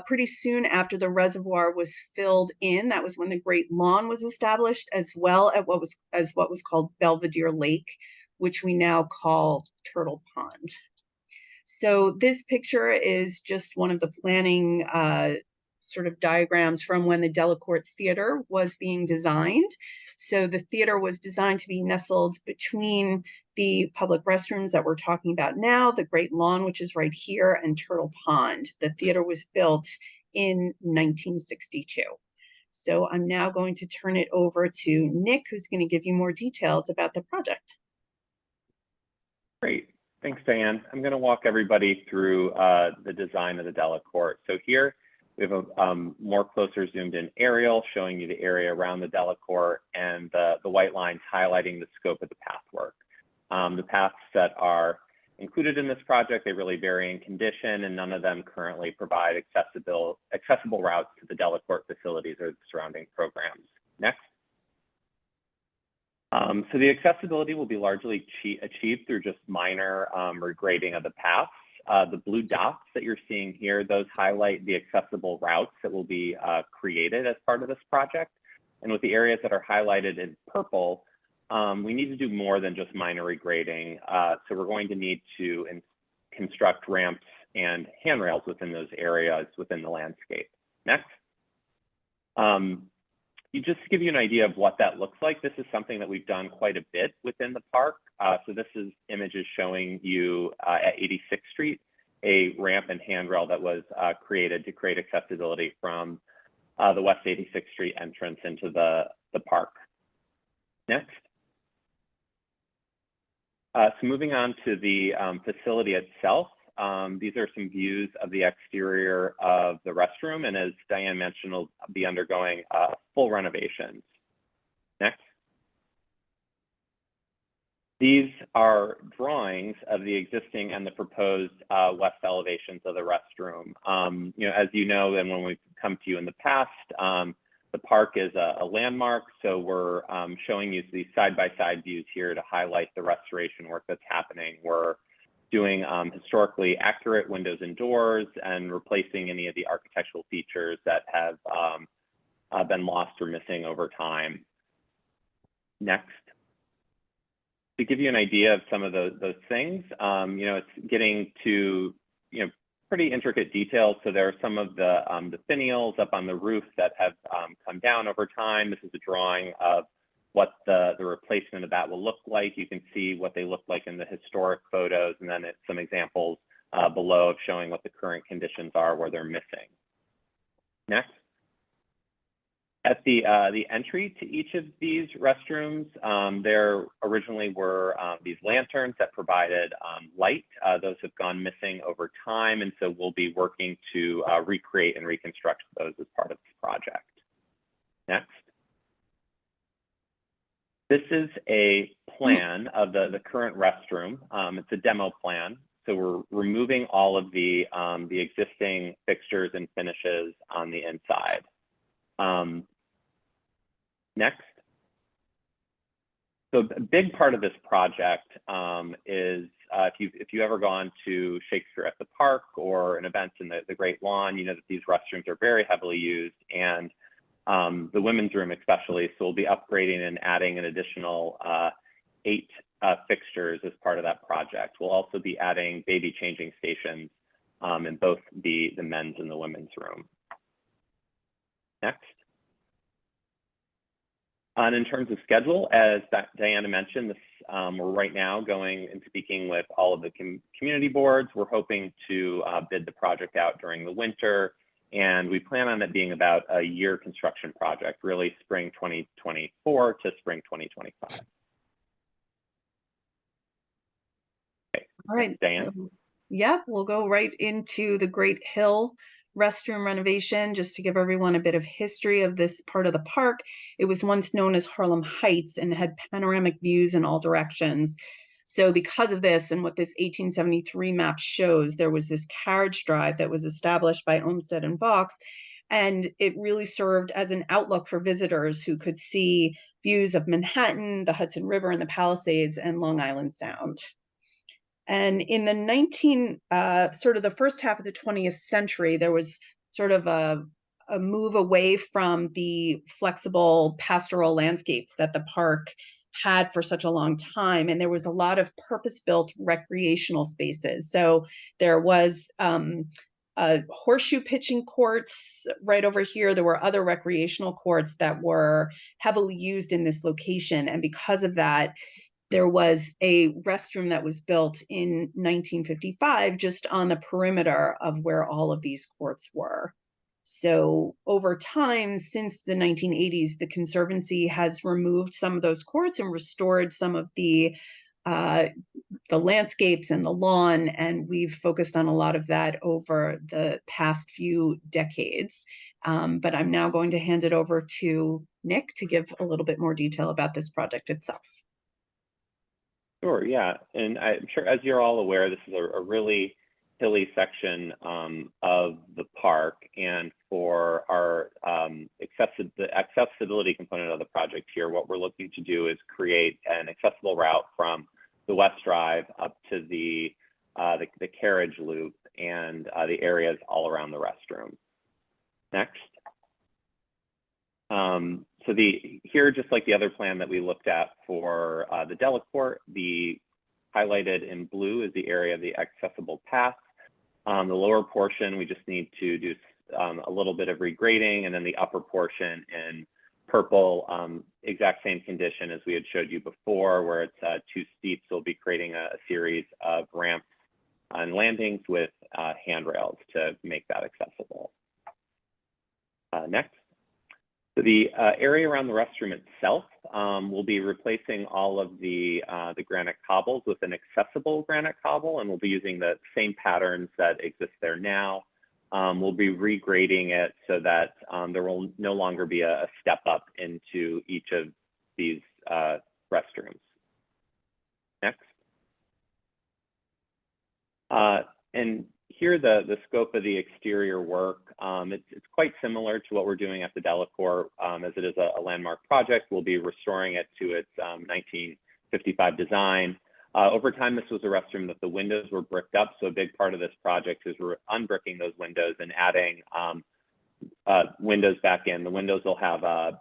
pretty soon after the reservoir was filled in, that was when the Great Lawn was established, as well as what was called Belvedere Lake, which we now call Turtle Pond. So this picture is just one of the planning sort of diagrams from when the Delacorte Theater was being designed. So the theater was designed to be nestled between the public restrooms that we're talking about now, the Great Lawn, which is right here, and Turtle Pond. The theater was built in 1962. So I'm now going to turn it over to Nick, who's going to give you more details about the project. Great. Thanks, Diane. I'm going to walk everybody through the design of the Delacorte. So here we have a more closer zoomed in aerial showing you the area around the Delacorte and the white lines highlighting the scope of the path work. The paths that are included in this project, they really vary in condition, and none of them currently provide accessible routes to the Delacorte facilities or the surrounding programs. Next. So the accessibility will be largely achieved through just minor regrading of the paths. The blue dots that you're seeing here, those highlight the accessible routes that will be created as part of this project. And with the areas that are highlighted in purple, we need to do more than just minor regrading. So we're going to need to construct ramps and handrails within those areas within the landscape. Next. Just to give you an idea of what that looks like, this is something that we've done quite a bit within the park. So this is images showing you at 86th Street, a ramp and handrail that was created to create accessibility from the West 86th Street entrance into the park. Next. So moving on to the facility itself. These are some views of the exterior of the restroom, and as Diane mentioned, will be undergoing full renovations. Next. These are drawings of the existing and the proposed west elevations of the restroom. As you know, and when we've come to you in the past, the park is a landmark, so we're showing you these side-by-side views here to highlight the restoration work that's happening. We're doing historically accurate windows and doors and replacing any of the architectural features that have been lost or missing over time. Next. To give you an idea of some of those things, it's getting to pretty intricate details. So there are some of the finials up on the roof that have come down over time. This is a drawing of what the replacement of that will look like. You can see what they look like in the historic photos, and then it's some examples below of showing what the current conditions are where they're missing. Next. At the entry to each of these restrooms, there originally were these lanterns that provided light. Those have gone missing over time, and so we'll be working to recreate and reconstruct those as part of this project. Next. This is a plan of the current restroom. It's a demo plan. So we're removing all of the existing fixtures and finishes on the inside. Next. So a big part of this project is if you've ever gone to Shakespeare at the Park or an event in the Great Lawn, you know that these restrooms are very heavily used, and the women's room especially. So we'll be upgrading and adding an additional 8 fixtures as part of that project. We'll also be adding baby changing stations in both the men's and the women's room. Next. And in terms of schedule, as Diana mentioned, we're right now going and speaking with all of the community boards. We're hoping to bid the project out during the winter, and we plan on it being about a year construction project, really spring 2024 to spring 2025. Okay. All right, Diane. so, yeah, we'll go right into the Great Hill restroom renovation. Just to give everyone a bit of history of this part of the park, it was once known as Harlem Heights and had panoramic views in all directions. So because of this and what this 1873 map shows, there was this carriage drive that was established by Olmsted and Vaux, And it really served as an outlook for visitors who could see views of Manhattan, the Hudson River and the Palisades, and Long Island Sound. And in the sort of the first half of the 20th century, there was sort of a move away from the flexible pastoral landscapes that the park had for such a long time. And there was a lot of purpose-built recreational spaces. So there was horseshoe pitching courts right over here. There were other recreational courts that were heavily used in this location. And because of that, there was a restroom that was built in 1955 just on the perimeter of where all of these courts were. So over time, since the 1980s, the Conservancy has removed some of those courts and restored some of the landscapes and the lawn, and we've focused on a lot of that over the past few decades. But I'm now going to hand it over to Nick to give a little bit more detail about this project itself. Sure, yeah, and I'm sure, as you're all aware, this is a really hilly section of the park, and for our the accessibility component of the project here, what we're looking to do is create an accessible route from the West Drive up to the carriage loop and the areas all around the restroom. Next. So here, just like the other plan that we looked at for the Delacorte, the highlighted in blue is the area of the accessible path. The lower portion, we just need to do a little bit of regrading, and then the upper portion in purple, exact same condition as we had showed you before, where it's too steep, so we'll be creating a series of ramps and landings with handrails to make that accessible. Next. So the area around the restroom itself, we'll be replacing all of the granite cobbles with an accessible granite cobble, and we'll be using the same patterns that exist there now. We'll be regrading it so that there will no longer be a step up into each of these restrooms. Next. And here, the scope of the exterior work, it's quite similar to what we're doing at the Delacorte, as it is a landmark project. We'll be restoring it to its 1955 design. Over time, this was a restroom that the windows were bricked up, so a big part of this project is we're unbricking those windows and adding windows back in. The windows will have a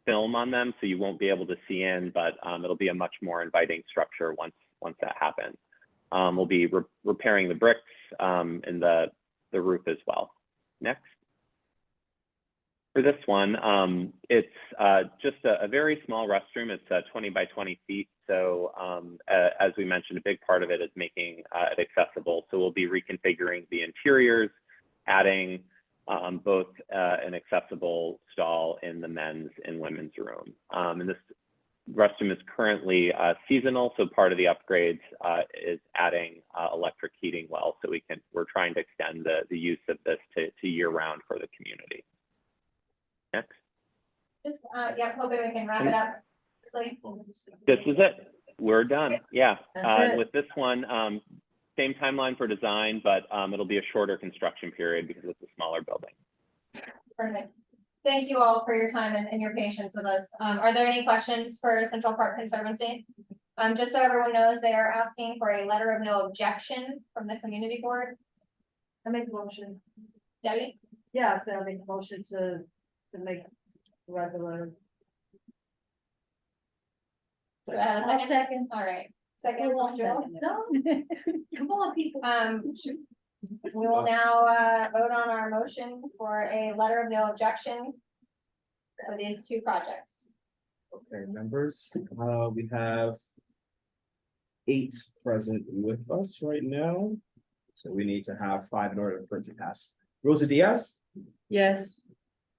film on them, so you won't be able to see in, but it'll be a much more inviting structure once that happens. We'll be repairing the bricks and the roof as well. Next. For this one, it's just a very small restroom. It's 20 by 20 feet. So as we mentioned, a big part of it is making it accessible. So we'll be reconfiguring the interiors, adding both an accessible stall in the men's and women's room. And this restroom is currently seasonal, so part of the upgrades is adding electric heating wells. So we're trying to extend the use of this to year-round for the community. Next. Just yeah, hoping we can wrap it up quickly. This is it. We're done. Yeah. That's it. With this one, same timeline for design, but it'll be a shorter construction period because it's a smaller building. Perfect. Thank you all for your time and your patience with us. Are there any questions for Central Park Conservancy? Just so everyone knows, they are asking for a letter of no objection from the community board. I make a motion. Debbie? Yeah, so I make a motion to make regular. Do I have a I'll second? second. All right. Second, Joel? No, come on, people. We will now vote on our motion for a letter of no objection for these two projects. Okay, members, we have 8 present with us right now. So we need to have 5 in order for it to pass. Rosa Diaz, Yes.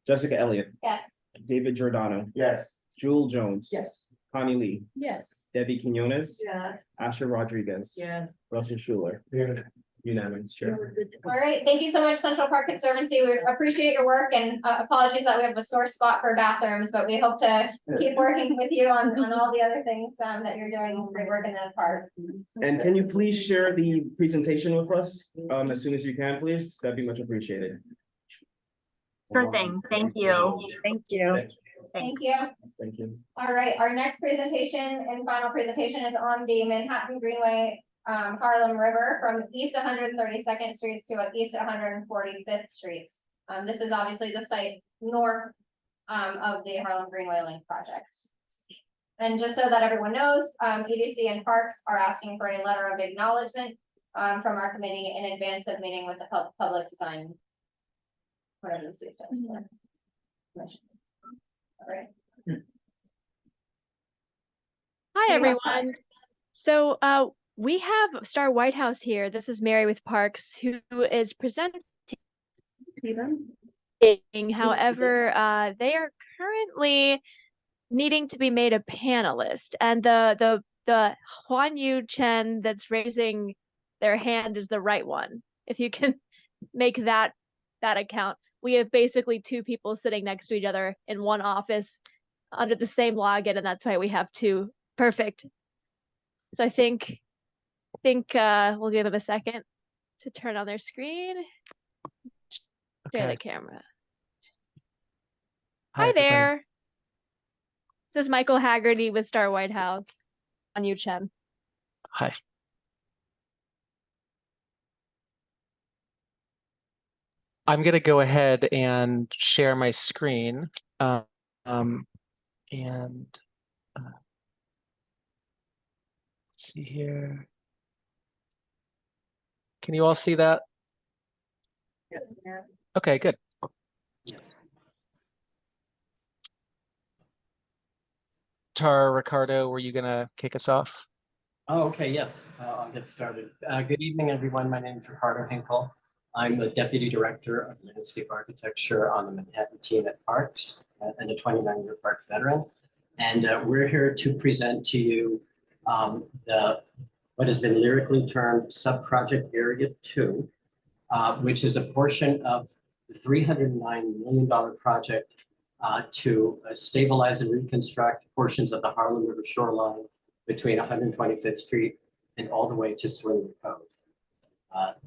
Jessica Elliott, Yes. David Giordano, Yes. Jewel Jones. Yes. Connie Lee, Yes. Debbie Quinones. Yeah. Asher Rodriguez. Yeah. Russell Schuler. Yeah. Unanimous, Chair. All right, thank you so much, Central Park Conservancy. We appreciate your work, and apologies that we have a sore spot for bathrooms, but we hope to keep working with you on all the other things that you're doing. Great work in that park. And can you please share the presentation with us as soon as you can, please? That'd be much appreciated. Sure thing. Thank you. Thank you. Thank you. Thank you. All right, our next presentation and final presentation is on the Manhattan Greenway, Harlem River from east 132nd Streets to east 145th Streets. This is obviously the site north of the Harlem Greenway Link project. And just so that everyone knows, EDC and Parks are asking for a letter of acknowledgement from our committee in advance of meeting with the public design. Whatever this stands for. Commission. All right. Hi, everyone. So we have Star White House here. This is Mary with Parks, who is presenting. However, they are currently needing to be made a panelist, and the Huan Yu Chen that's raising their hand is the right one. If you can make that account. We have basically two people sitting next to each other in one office under the same login, and that's why we have two. Perfect. So I think we'll give them a second to turn on their screen. Share the camera. Hi there. This is Michael Haggerty with Star White House. On you, Chen. Hi. I'm going to go ahead and share my screen. Let's see here. Can you all see that? Yeah. Okay, good. Tara, Ricardo, were you going to kick us off? Oh, okay, yes, I'll get started. Good evening, everyone. My name is Ricardo Hinkle. I'm the Deputy Director of Landscape Architecture on the Manhattan team at Parks and a 29-year Parks veteran. And we're here to present to you what has been lyrically termed Sub-Project Area 2, which is a portion of the $309 million project to stabilize and reconstruct portions of the Harlem River shoreline between 125th Street and all the way to Swinging Cove.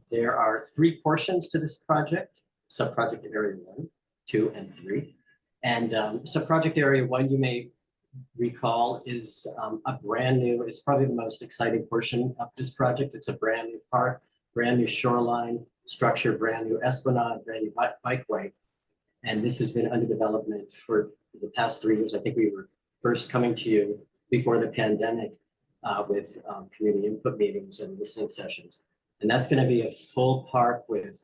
There are three portions to this project: Sub-Project Area 1, 2, and 3. And Sub-Project Area 1, you may recall, is it's probably the most exciting portion of this project. It's a brand new park, brand new shoreline structure, brand new esplanade, brand new bikeway. And this has been under development for the past 3 years. I think we were first coming to you before the pandemic with community input meetings and listening sessions. And that's going to be a full park with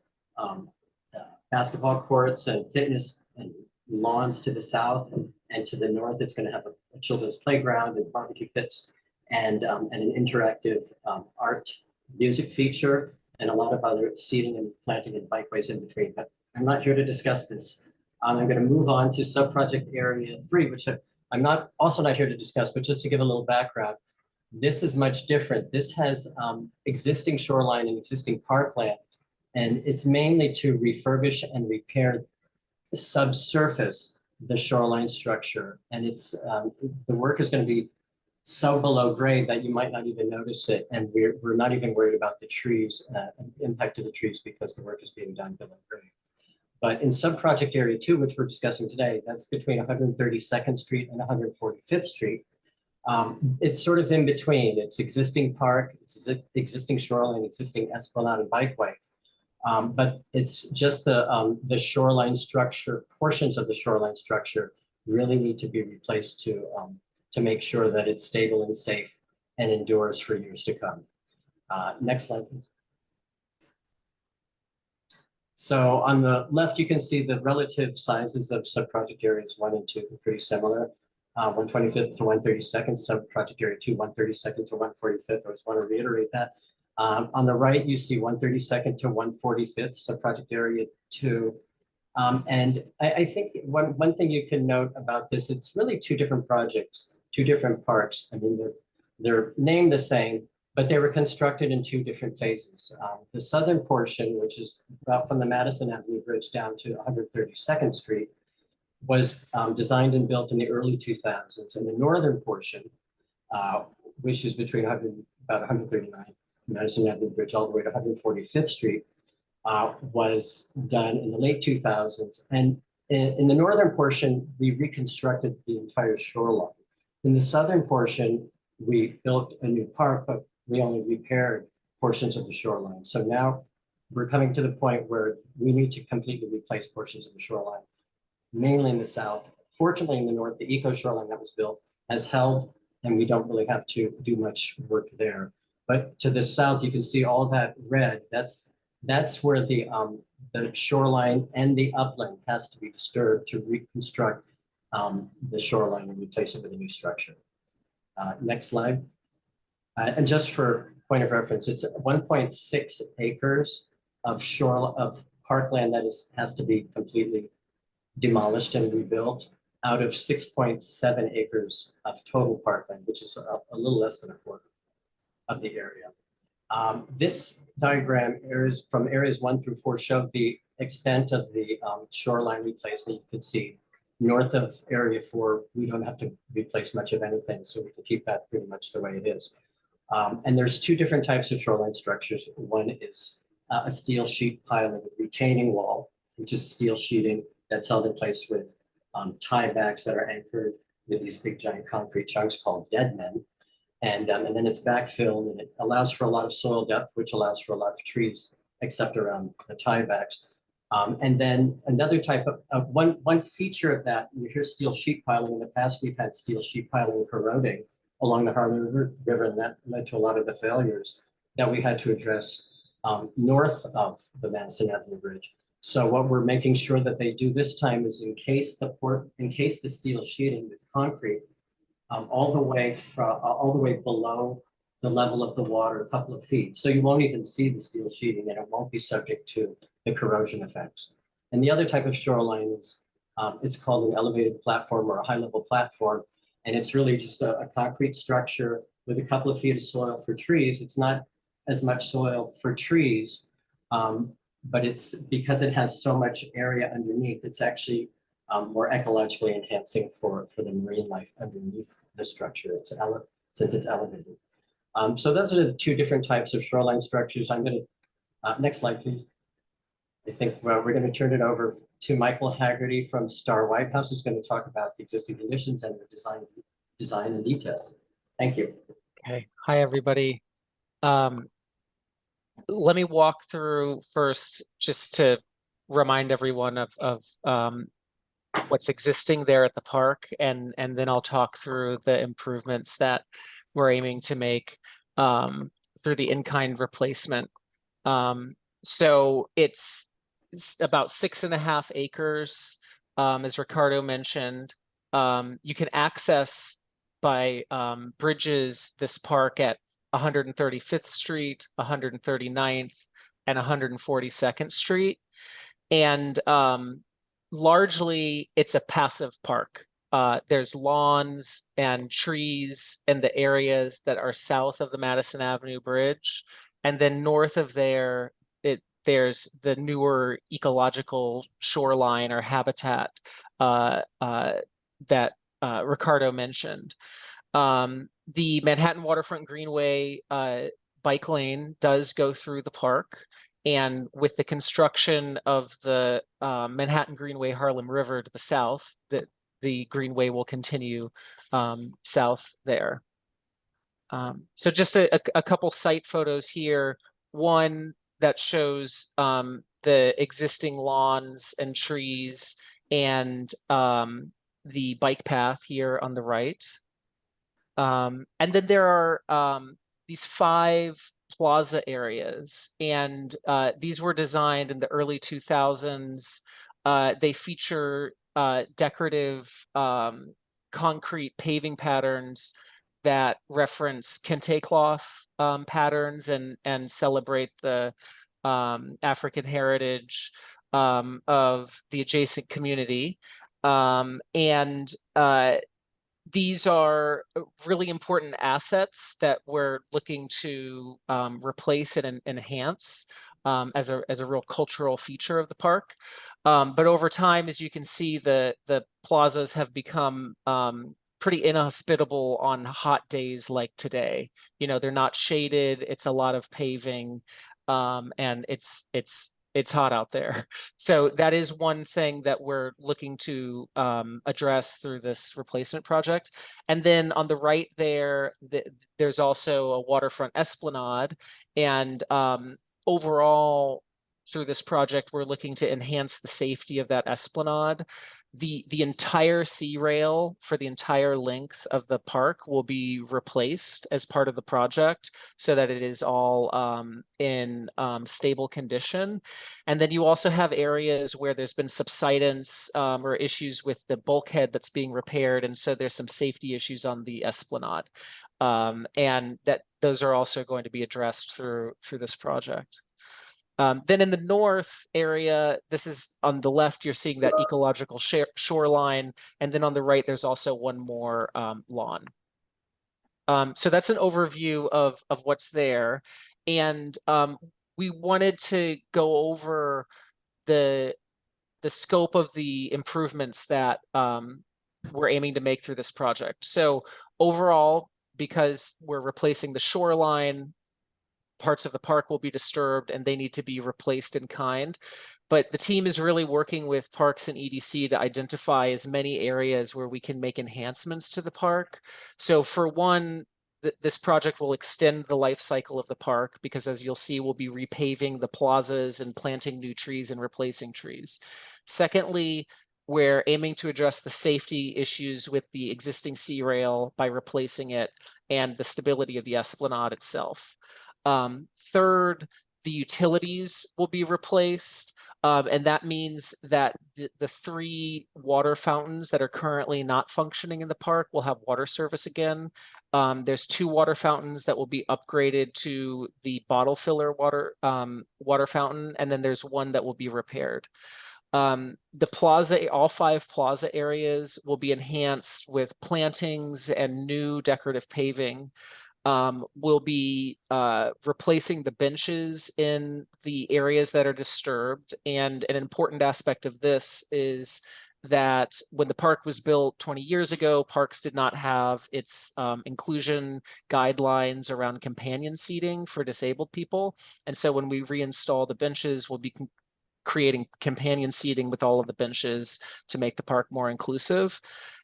basketball courts and fitness and lawns to the south, and to the north, it's going to have a children's playground and barbecue pits and an interactive art music feature and a lot of other seating and planting and bikeways in between. But I'm not here to discuss this. I'm going to move on to Sub-Project Area 3, which I'm also not here to discuss, but just to give a little background. This is much different. This has existing shoreline and existing parkland, and it's mainly to refurbish and repair subsurface the shoreline structure. And it's the work is going to be so below grade that you might not even notice it. And we're not even worried about the trees, impact to the trees, because the work is being done below grade. But in Sub-Project Area 2, which we're discussing today, that's between 132nd Street and 145th Street. It's sort of in between. It's existing park, it's existing shoreline, existing esplanade and bikeway. But it's just the shoreline structure, portions of the shoreline structure really need to be replaced to make sure that it's stable and safe and endures for years to come. Next slide, please. So on the left, you can see the relative sizes of Sub-Project Areas 1 and 2 are pretty similar. 125th to 132nd, Sub-Project Area 2, 132nd to 145th. I just want to reiterate that. On the right, you see 132nd to 145th, Sub-Project Area 2. And I think one thing you can note about this, it's really two different projects, two different parks. I mean, they're named the same, but they were constructed in two different phases. The southern portion, which is about from the Madison Avenue Bridge down to 132nd Street, was designed and built in the early 2000s. And the northern portion, which is between about 139 Madison Avenue Bridge all the way to 145th Street, was done in the late 2000s. And in the northern portion, we reconstructed the entire shoreline. In the southern portion, we built a new park, but we only repaired portions of the shoreline. So now we're coming to the point where we need to completely replace portions of the shoreline, mainly in the south. Fortunately, in the north, the eco shoreline that was built has held, and we don't really have to do much work there. But to the south, you can see all that red. That's where the shoreline and the upland has to be disturbed to reconstruct the shoreline and replace it with a new structure. Next slide. And just for point of reference, it's 1.6 acres of parkland that has to be completely demolished and rebuilt out of 6.7 acres of total parkland, which is a little less than a quarter of the area. This diagram from areas 1 through 4 show the extent of the shoreline replacement. You can see north of area 4, we don't have to replace much of anything, so we can keep that pretty much the way it is. And there's 2 different types of shoreline structures. One is a steel sheet piling retaining wall, which is steel sheeting that's held in place with tiebacks that are anchored with these big giant concrete chunks called dead men. And then it's backfilled, and it allows for a lot of soil depth, which allows for a lot of trees, except around the tiebacks. And then another type of one feature of that, you hear steel sheet piling. In the past, we've had steel sheet piling corroding along the Harlem River, and that led to a lot of the failures that we had to address north of the Madison Avenue Bridge. So what we're making sure that they do this time is encase the steel sheeting with concrete all the way below the level of the water, a couple of feet. So you won't even see the steel sheeting, and it won't be subject to the corrosion effects. And the other type of shoreline is, it's called an elevated platform or a high-level platform. And it's really just a concrete structure with a couple of feet of soil for trees. It's not as much soil for trees, but it's because it has so much area underneath, it's actually more ecologically enhancing for the marine life underneath the structure. Since it's elevated. So those are the 2 different types of shoreline structures. I'm going to, next slide, please. I think we're going to turn it over to Michael Haggerty from Star White House, who's going to talk about the existing conditions and the design and details. Thank you. Okay. Hi, everybody. Let me walk through first, just to remind everyone of what's existing there at the park, and then I'll talk through the improvements that we're aiming to make through the in-kind replacement. So it's about 6.5 acres, as Ricardo mentioned. You can access by bridges this park at 135th Street, 139th, and 142nd Street. And largely, it's a passive park. There's lawns and trees in the areas that are south of the Madison Avenue Bridge. And then north of there, there's the newer ecological shoreline or habitat that Ricardo mentioned. The Manhattan Waterfront Greenway bike lane does go through the park. And with the construction of the Manhattan Greenway Harlem River to the south, the Greenway will continue south there. So just a couple site photos here. One that shows the existing lawns and trees and the bike path here on the right. And then there are these 5 plaza areas, and these were designed in the early 2000s. They feature decorative concrete paving patterns that reference kente cloth patterns and celebrate the African heritage of the adjacent community. These are really important assets that we're looking to replace and enhance as a real cultural feature of the park. But over time, as you can see, the plazas have become pretty inhospitable on hot days like today. You know, they're not shaded. It's a lot of paving, and it's it's hot out there. So that is one thing that we're looking to address through this replacement project. And then on the right there, there's also a waterfront esplanade. And overall, through this project, we're looking to enhance the safety of that esplanade. The entire sea rail for the entire length of the park will be replaced as part of the project so that it is all in stable condition. And then you also have areas where there's been subsidence or issues with the bulkhead that's being repaired. And so there's some safety issues on the esplanade. And those are also going to be addressed through this project. Then in the north area, this is on the left, you're seeing that ecological shoreline. And then on the right, there's also one more lawn. So that's an overview of what's there. And we wanted to go over the scope of the improvements that we're aiming to make through this project. So overall, because we're replacing the shoreline, parts of the park will be disturbed and they need to be replaced in kind. But the team is really working with Parks and EDC to identify as many areas where we can make enhancements to the park. So for one, this project will extend the life cycle of the park because, as you'll see, we'll be repaving the plazas and planting new trees and replacing trees. Secondly, we're aiming to address the safety issues with the existing sea rail by replacing it and the stability of the esplanade itself. Third, the utilities will be replaced. And that means that the 3 water fountains that are currently not functioning in the park will have water service again. There's 2 water fountains that will be upgraded to the bottle filler water fountain, and then there's one that will be repaired. The plaza, all 5 plaza areas will be enhanced with plantings and new decorative paving. We'll be replacing the benches in the areas that are disturbed. And an important aspect of this is that when the park was built 20 years ago, parks did not have its inclusion guidelines around companion seating for disabled people. And so when we reinstall the benches, we'll be creating companion seating with all of the benches to make the park more inclusive.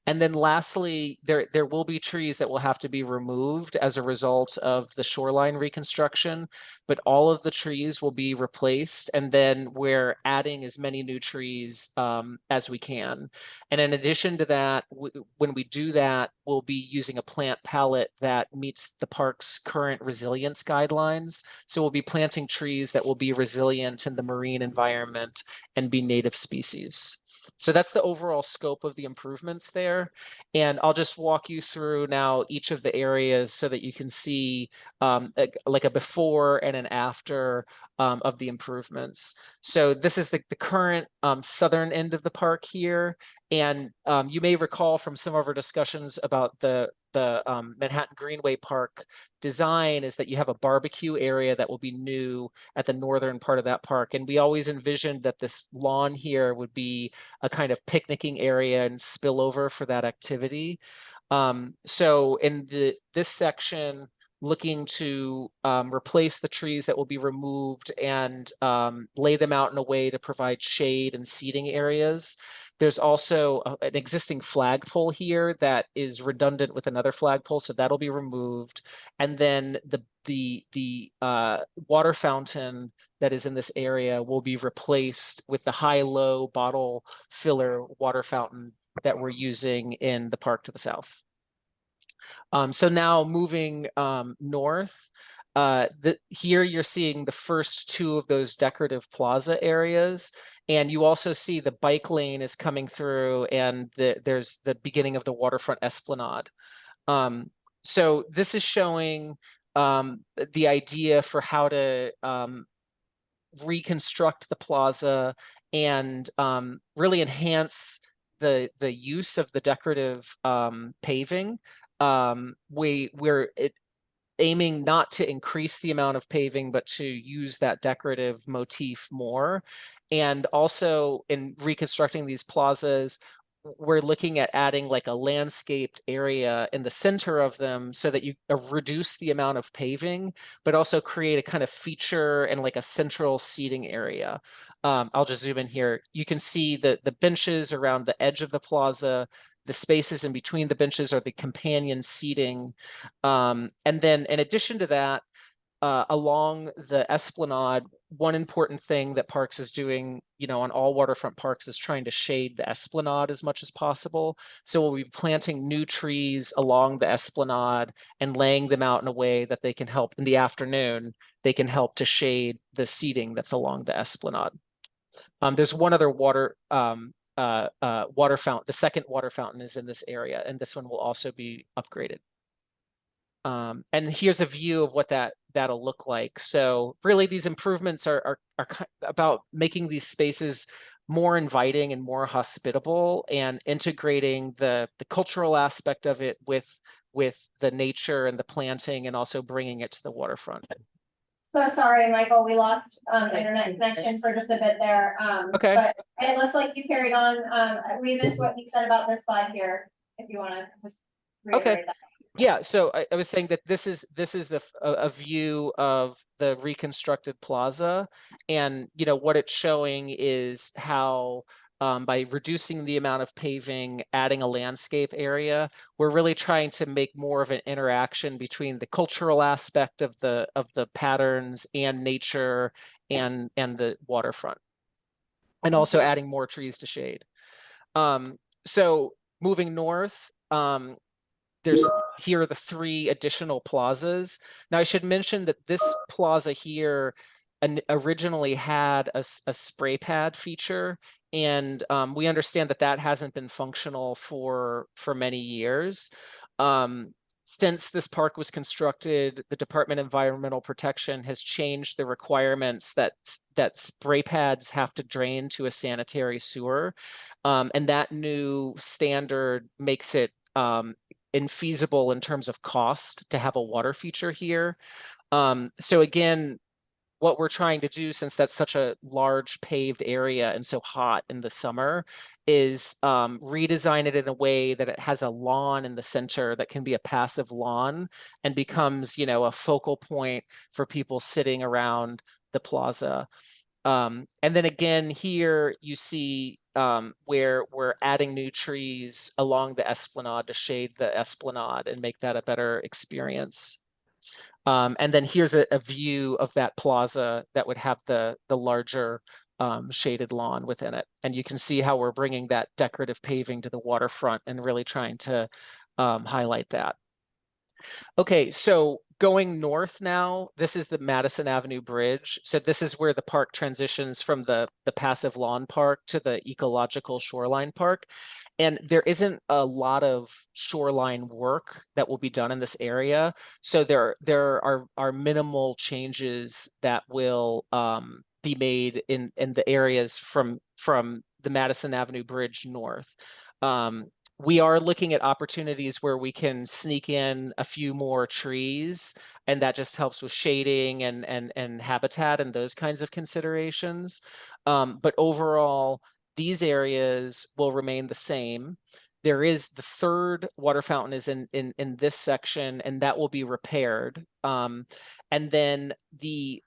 And then lastly, there will be trees that will have to be removed as a result of the shoreline reconstruction, but all of the trees will be replaced. And then we're adding as many new trees as we can. And in addition to that, when we do that, we'll be using a plant palette that meets the park's current resilience guidelines. So we'll be planting trees that will be resilient in the marine environment and be native species. So that's the overall scope of the improvements there. And I'll just walk you through now each of the areas so that you can see like a before and an after of the improvements. So this is the current southern end of the park here. And you may recall from some of our discussions about the Manhattan Greenway Park design is that you have a barbecue area that will be new at the northern part of that park. And we always envisioned that this lawn here would be a kind of picnicking area and spillover for that activity. So in this section, looking to replace the trees that will be removed and lay them out in a way to provide shade and seating areas. There's also an existing flagpole here that is redundant with another flagpole, so that'll be removed. And then the water fountain that is in this area will be replaced with the high-low bottle filler water fountain that we're using in the park to the south. So now moving north, here you're seeing the first 2 of those decorative plaza areas. And you also see the bike lane is coming through and there's the beginning of the waterfront esplanade. So this is showing the idea for how to reconstruct the plaza and really enhance the use of the decorative paving. We're aiming not to increase the amount of paving, but to use that decorative motif more. And also in reconstructing these plazas, we're looking at adding like a landscaped area in the center of them so that you reduce the amount of paving, but also create a kind of feature and like a central seating area. I'll just zoom in here. You can see the benches around the edge of the plaza. The spaces in between the benches are the companion seating. And then in addition to that, along the esplanade, one important thing that Parks is doing, you know, on all waterfront parks is trying to shade the esplanade as much as possible. So we'll be planting new trees along the esplanade and laying them out in a way that they can help in the afternoon, they can help to shade the seating that's along the esplanade. There's one other water fountain. The second water fountain is in this area, and this one will also be upgraded. And here's a view of what that'll look like. So really these improvements are about making these spaces more inviting and more hospitable and integrating the cultural aspect of it with the nature and the planting and also bringing it to the waterfront. So sorry, Michael, we lost internet connection for just a bit there. Okay. But it looks like you carried on. We missed what you said about this slide here, if you want to just reiterate that. Yeah, so I was saying that this is a view of the reconstructed plaza, and you know what it's showing is how by reducing the amount of paving, adding a landscape area, we're really trying to make more of an interaction between the cultural aspect of the patterns and nature and the waterfront, and also adding more trees to shade. So moving north. There's here are the 3 additional plazas. Now I should mention that this plaza here originally had a spray pad feature, and we understand that hasn't been functional for many years. Since this park was constructed, the Department of Environmental Protection has changed the requirements that spray pads have to drain to a sanitary sewer, and that new standard makes it infeasible in terms of cost to have a water feature here. So again, what we're trying to do, since that's such a large paved area and so hot in the summer, is redesign it in a way that it has a lawn in the center that can be a passive lawn and becomes, you know, a focal point for people sitting around the plaza. And then again, here you see where we're adding new trees along the esplanade to shade the esplanade and make that a better experience. And then here's a view of that plaza that would have the larger shaded lawn within it. And you can see how we're bringing that decorative paving to the waterfront and really trying to highlight that. Okay, so going north now, this is the Madison Avenue Bridge. So this is where the park transitions from the passive lawn park to the ecological shoreline park. And there isn't a lot of shoreline work that will be done in this area. So there are minimal changes that will be made in the areas from the Madison Avenue Bridge north. We are looking at opportunities where we can sneak in a few more trees, and that just helps with shading and habitat and those kinds of considerations. But overall, these areas will remain the same. There is the 3rd water fountain is in this section, and that will be repaired. And then the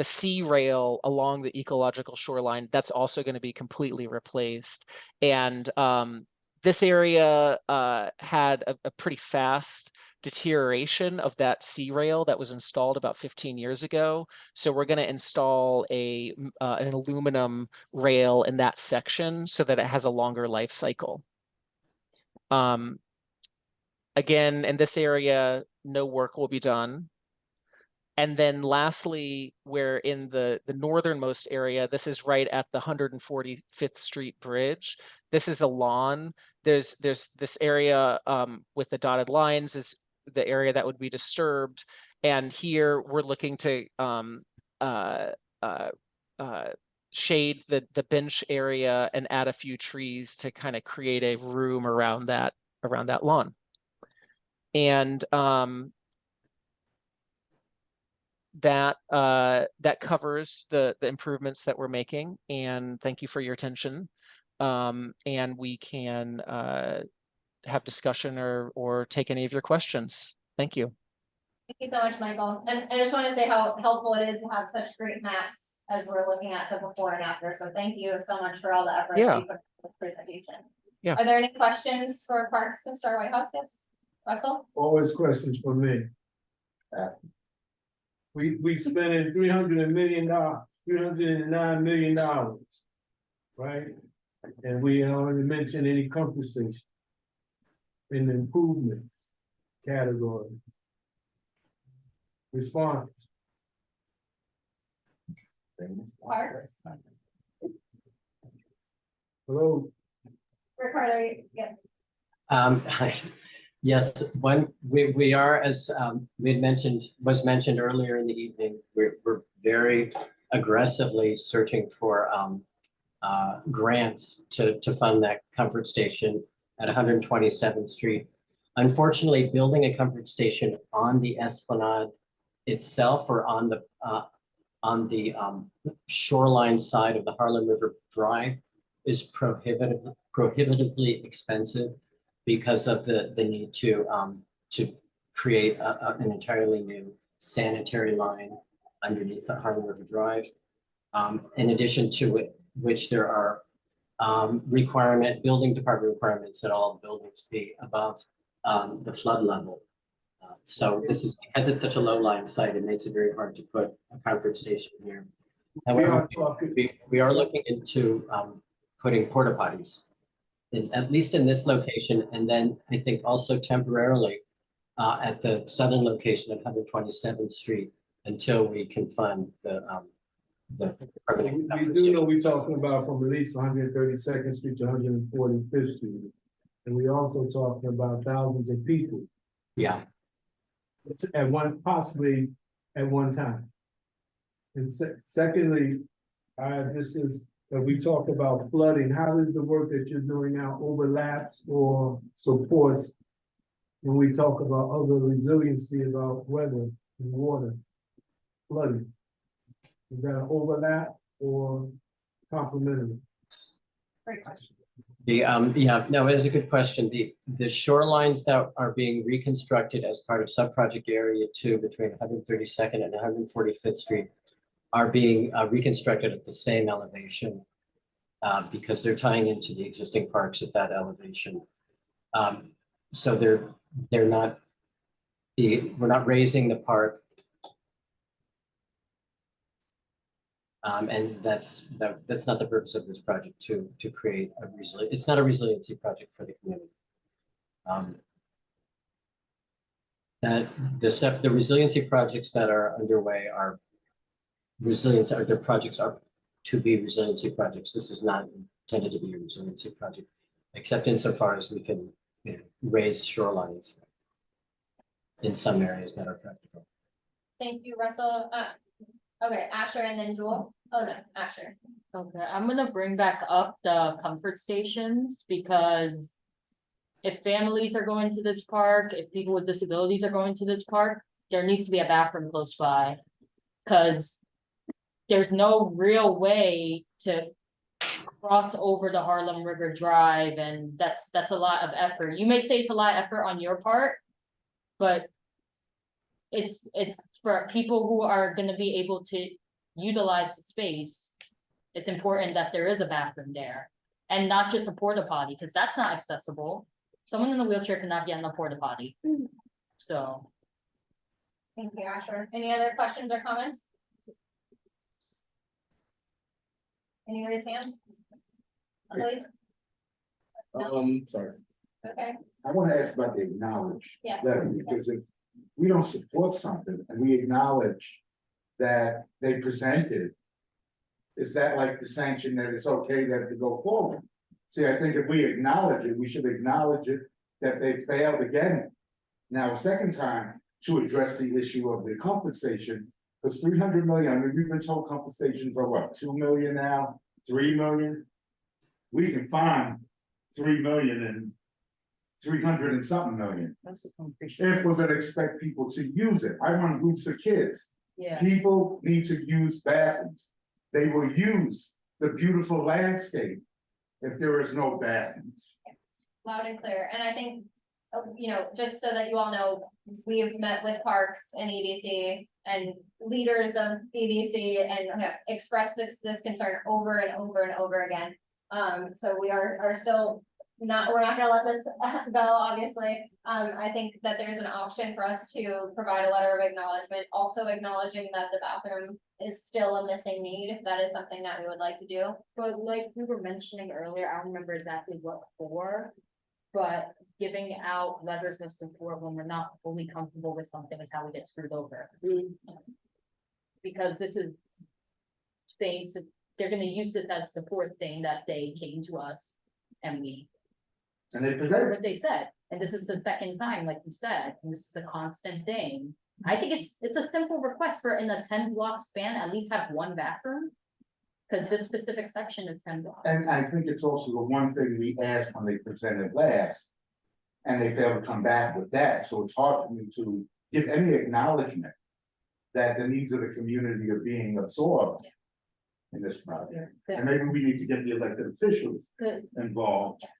sea rail along the ecological shoreline, that's also going to be completely replaced. And this area had a pretty fast deterioration of that sea rail that was installed about 15 years ago. So we're going to install an aluminum rail in that section so that it has a longer life cycle. Again, in this area, no work will be done. And then lastly, we're in the northernmost area. This is right at the 145th Street Bridge. This is a lawn. There's this area with the dotted lines is the area that would be disturbed. And here we're looking to shade the bench area and add a few trees to kind of create a room around that lawn. And that covers the improvements that we're making, and thank you for your attention. and we can have discussion or take any of your questions. Thank you. Thank you so much, Michael. And I just want to say how helpful it is to have such great maps as we're looking at the before and after. So thank you so much for all the effort that Yeah. you put into this presentation. Yeah. Are there any questions for Parks and Star White House? Yes, Russell? Always questions for me. We spending $309 million, right? And we haven't mentioned any compensation in the improvements category. Response. Parks? Hello. Ricardo, yeah. Yes, when we are, as we had mentioned, was mentioned earlier in the evening, we're very aggressively searching for grants to fund that comfort station at 127th Street. Unfortunately, building a comfort station on the Esplanade itself or on the shoreline side of the Harlem River Drive is prohibitively expensive because of the need to create an entirely new sanitary line underneath the Harlem River Drive. In addition to which there are building department requirements that all buildings be above the flood level. So this is because it's such a low-lying site, it makes it very hard to put a comfort station here. However, we are looking into putting porta potties, at least in this location, and then I think also temporarily at the southern location at 127th Street until we can fund the permanent We do know we're talking about from at least 132nd Street to 145th Street. And we also talking about thousands of people. Yeah. Possibly at one time. And secondly, we talked about flooding. How does the work that you're doing now overlaps or supports when we talk about other resiliency about weather and water, flooding? Is that an overlap or complementary? Great question. Yeah, no, it is a good question. The shorelines that are being reconstructed as part of subproject area 2 between 132nd and 145th Street are being reconstructed at the same elevation because they're tying into the existing parks at that elevation. So we're not raising the park. And that's not the purpose of this project to create it's not a resiliency project for the community. The resiliency projects that are underway are their projects are to be resiliency projects. This is not intended to be a resiliency project, except insofar as we can raise shorelines in some areas that are practical. Thank you, Russell. Okay, Asher and then Jewel. Oh no, Asher. Okay, I'm gonna bring back up the comfort stations because if families are going to this park, if people with disabilities are going to this park, there needs to be a bathroom close by. Cause there's no real way to cross over the Harlem River Drive, and that's a lot of effort. You may say it's a lot of effort on your part, but it's for people who are gonna be able to utilize the space. It's important that there is a bathroom there and not just a porta potty, because that's not accessible. Someone in a wheelchair cannot get in a porta potty. So. Thank you, Asher. Any other questions or comments? Any raised hands? Please? Sorry. Okay. I want to ask about the acknowledge Yeah. letter, because if we don't support something and we acknowledge that they presented, is that like the sanction that it's okay that to go forward? See, I think if we acknowledge it, we should acknowledge it that they failed again. Now, a second time to address the issue of the compensation, because 300 million, I mean, we've been told compensations are what, 2 million now, 3 million? We can find 3 million and 300 and something million. If we're gonna expect people to use it. I run groups of kids. Yeah. People need to use bathrooms. They will use the beautiful landscape if there is no bathrooms. Loud and clear, and I think, you know, just so that you all know, we have met with Parks and EDC and leaders of EDC and have expressed this concern over and over and over again. So we are still we're not gonna let this go, obviously. I think that there's an option for us to provide a letter of acknowledgement, also acknowledging that the bathroom is still a missing need, if that is something that we would like to do. But like we were mentioning earlier, I don't remember exactly what for, but giving out letters of support when we're not fully comfortable with something is how we get screwed over. Because this is saying, they're gonna use this as support, saying that they came to us and we And they heard presented. what they said, and this is the second time, like you said, and this is a constant thing. I think it's a simple request for in a 10-block span, at least have one bathroom. Cause this specific section is 10 blocks. And I think it's also the one thing we asked when they presented last. And they failed to come back with that, so it's hard for me to give any acknowledgement that the needs of the community are being absorbed in this project. And maybe we need to get the elected officials Good. involved. Yes.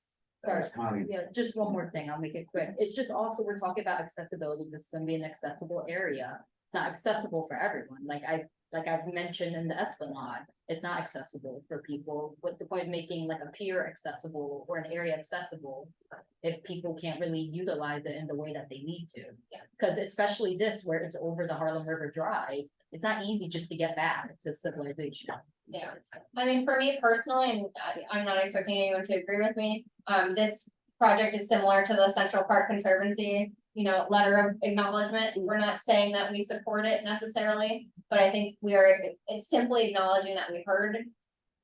Sorry, As Connie. yeah, just one more thing, I'll make it quick. It's just also, we're talking about accessibility, this is gonna be an accessible area. It's not accessible for everyone, like I've mentioned in the Esplanade, it's not accessible for people. What's the point of making like a pier accessible or an area accessible if people can't really utilize it in the way that they need to? Cause especially this, where it's over the Harlem River Drive, it's not easy just to get back to civilization. Yeah, I mean, for me personally, and I'm not expecting anyone to agree with me, this project is similar to the Central Park Conservancy, you know, letter of acknowledgement. We're not saying that we support it necessarily, but I think we are simply acknowledging that we heard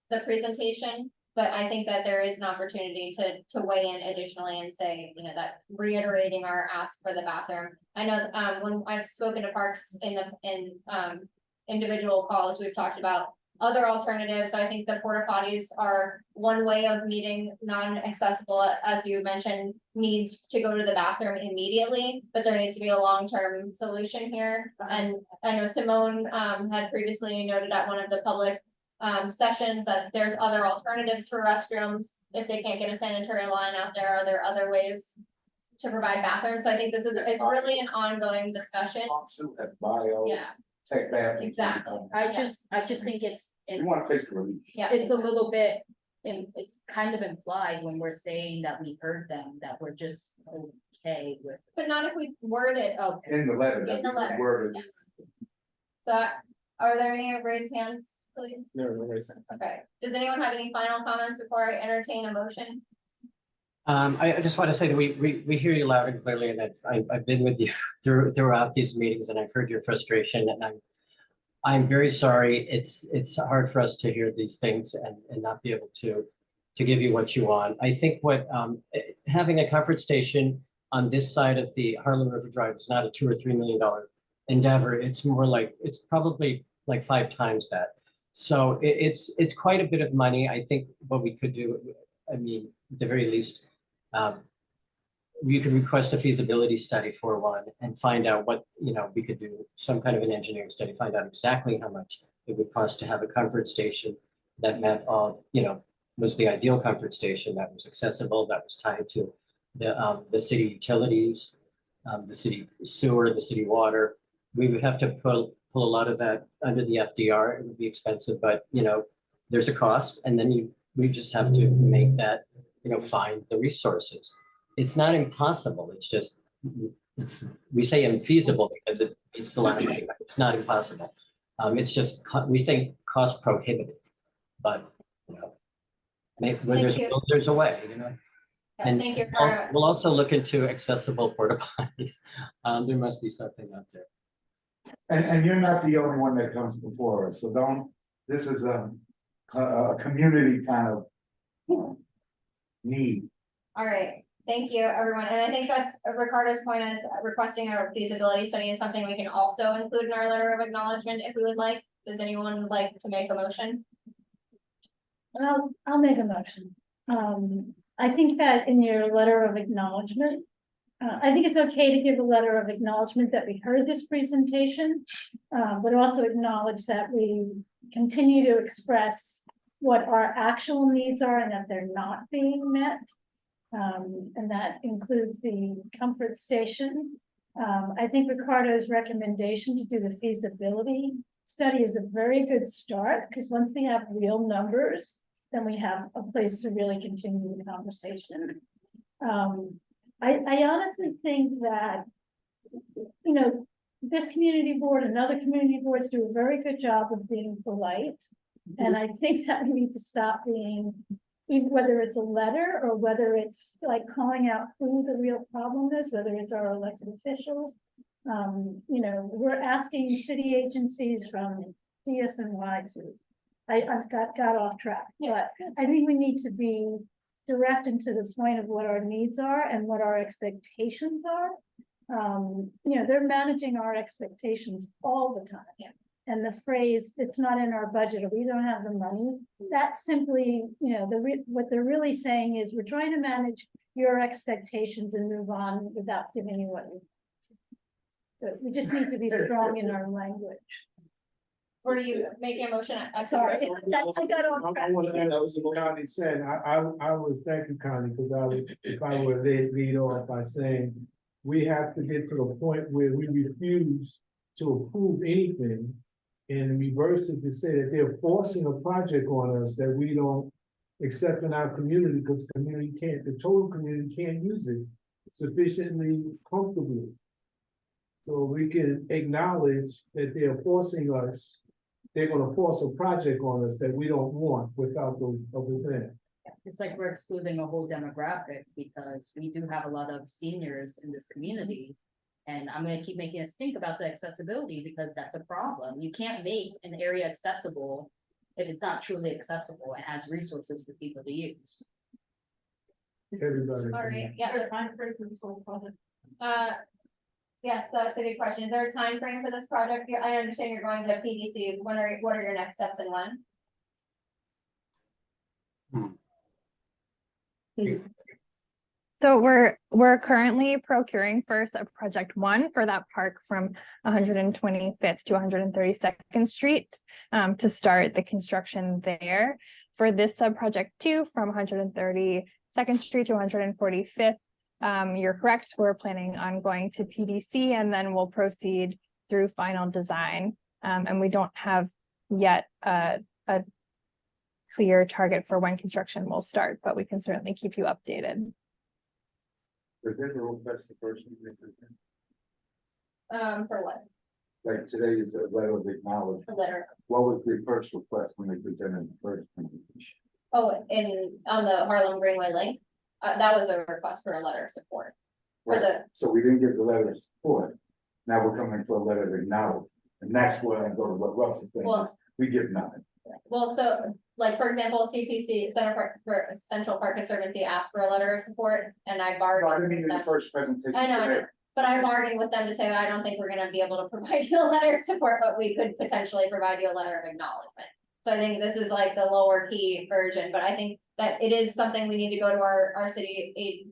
the presentation. But I think that there is an opportunity to weigh in additionally and say, you know, that reiterating our ask for the bathroom. I know, when I've spoken to Parks in individual calls, we've talked about other alternatives. So I think the porta potties are one way of meeting non-accessible, as you mentioned, needs to go to the bathroom immediately, but there needs to be a long-term solution here. And I know Simone had previously noted at one of the public sessions that there's other alternatives for restrooms. If they can't get a sanitary line out there, are there other ways to provide bathrooms? So I think this is, it's really an ongoing discussion. That's bio. Yeah. Tech bathrooms. Exactly. I just think it's, We want a place to release. Yeah. it's a little bit, it's kind of implied when we're saying that we heard them, that we're just okay with. But not if we word it, In the letter. in the letter. Worded. Yes. So are there any raised hands, please? No, no, wait a second. Okay, does anyone have any final comments before I entertain a motion? I just want to say that we hear you loud and clearly, and that I've been with you throughout these meetings, and I've heard your frustration, and I'm very sorry. It's hard for us to hear these things and not be able to give you what you want. I think what having a comfort station on this side of the Harlem River Drive is not a $2 or $3 million endeavor. It's more like, it's probably like 5 times that. So it's quite a bit of money. I think what we could do, I mean, at the very least, you could request a feasibility study for one and find out what, you know, we could do some kind of an engineering study, find out exactly how much it would cost to have a comfort station that met all, you know, was the ideal comfort station, that was accessible, that was tied to the city utilities, the city sewer, the city water. We would have to pull a lot of that under the FDR. It would be expensive, but you know, there's a cost, and then we just have to make that, you know, find the resources. It's not impossible. It's just, we say infeasible because it's a lot of money, but it's not impossible. It's just, we think cost prohibitive, but you know, where there's a way, you know. And Thank you. we'll also look into accessible porta potties. There must be something out there. And you're not the only one that comes before us, so this is a community kind of need. All right, thank you, everyone. And I think that's Ricardo's point, is requesting a feasibility study is something we can also include in our letter of acknowledgement if we would like. Does anyone like to make a motion? I'll make a motion. I think that in your letter of acknowledgement, I think it's okay to give a letter of acknowledgement that we heard this presentation, but also acknowledge that we continue to express what our actual needs are and that they're not being met. And that includes the comfort station. I think Ricardo's recommendation to do the feasibility study is a very good start, because once we have real numbers, then we have a place to really continue the conversation. I honestly think that, you know, this community board and other community boards do a very good job of being polite. And I think that we need to stop being, whether it's a letter or whether it's like calling out who the real problem is, whether it's our elected officials. You know, we're asking city agencies from DSNY to, I've got off track, but I think we need to be direct and to the point of what our needs are and what our expectations are. You know, they're managing our expectations all the time. And the phrase, it's not in our budget, or we don't have the money, that simply, you know, what they're really saying is we're trying to manage your expectations and move on without giving you what you. So we just need to be strong in our language. Were you making a motion? I'm Sorry, sorry. I got off track. I want to add what Connie said. I was, thank you, Connie, because if I were to lead off by saying, we have to get to the point where we refuse to approve anything. And reverse it to say that they're forcing a project on us that we don't accept in our community, because the community can't, the total community can't use it sufficiently comfortably. So we can acknowledge that they're forcing us, they're gonna force a project on us that we don't want without those other things. It's like we're excluding a whole demographic, because we do have a lot of seniors in this community. And I'm gonna keep making us think about the accessibility, because that's a problem. You can't make an area accessible if it's not truly accessible and has resources for people to use. Everybody. All right, yeah. Time frame for this whole project? Yes, that's a good question. Is there a time frame for this project? I understand you're going to PDC. What are your next steps and when? So we're currently procuring for sub-project 1 for that park from 125th to 132nd Street to start the construction there. For this sub-project 2 from 132nd Street to 145th, you're correct. We're planning on going to PDC, and then we'll proceed through final design. And we don't have yet a clear target for when construction will start, but we can certainly keep you updated. Does that request the person? For what? Like today is a letter of acknowledgement. A letter. What was the first request when they presented the first? Oh, on the Harlem Greenway link, that was a request for a letter of support. For Right. So we didn't get the letter of support. Now we're coming for a letter of acknowledgement. And that's where I go to what Russ is saying, is we give nothing. Well, so like, for example, CPC, Central Park Conservancy asked for a letter of support, and I No, I bargained didn't with mean the them. first presentation I know, today. but I bargained with them to say, I don't think we're gonna be able to provide you a letter of support, but we could potentially provide you a letter of acknowledgement. So I think this is like the lower key version, but I think that it is something we need to go to our city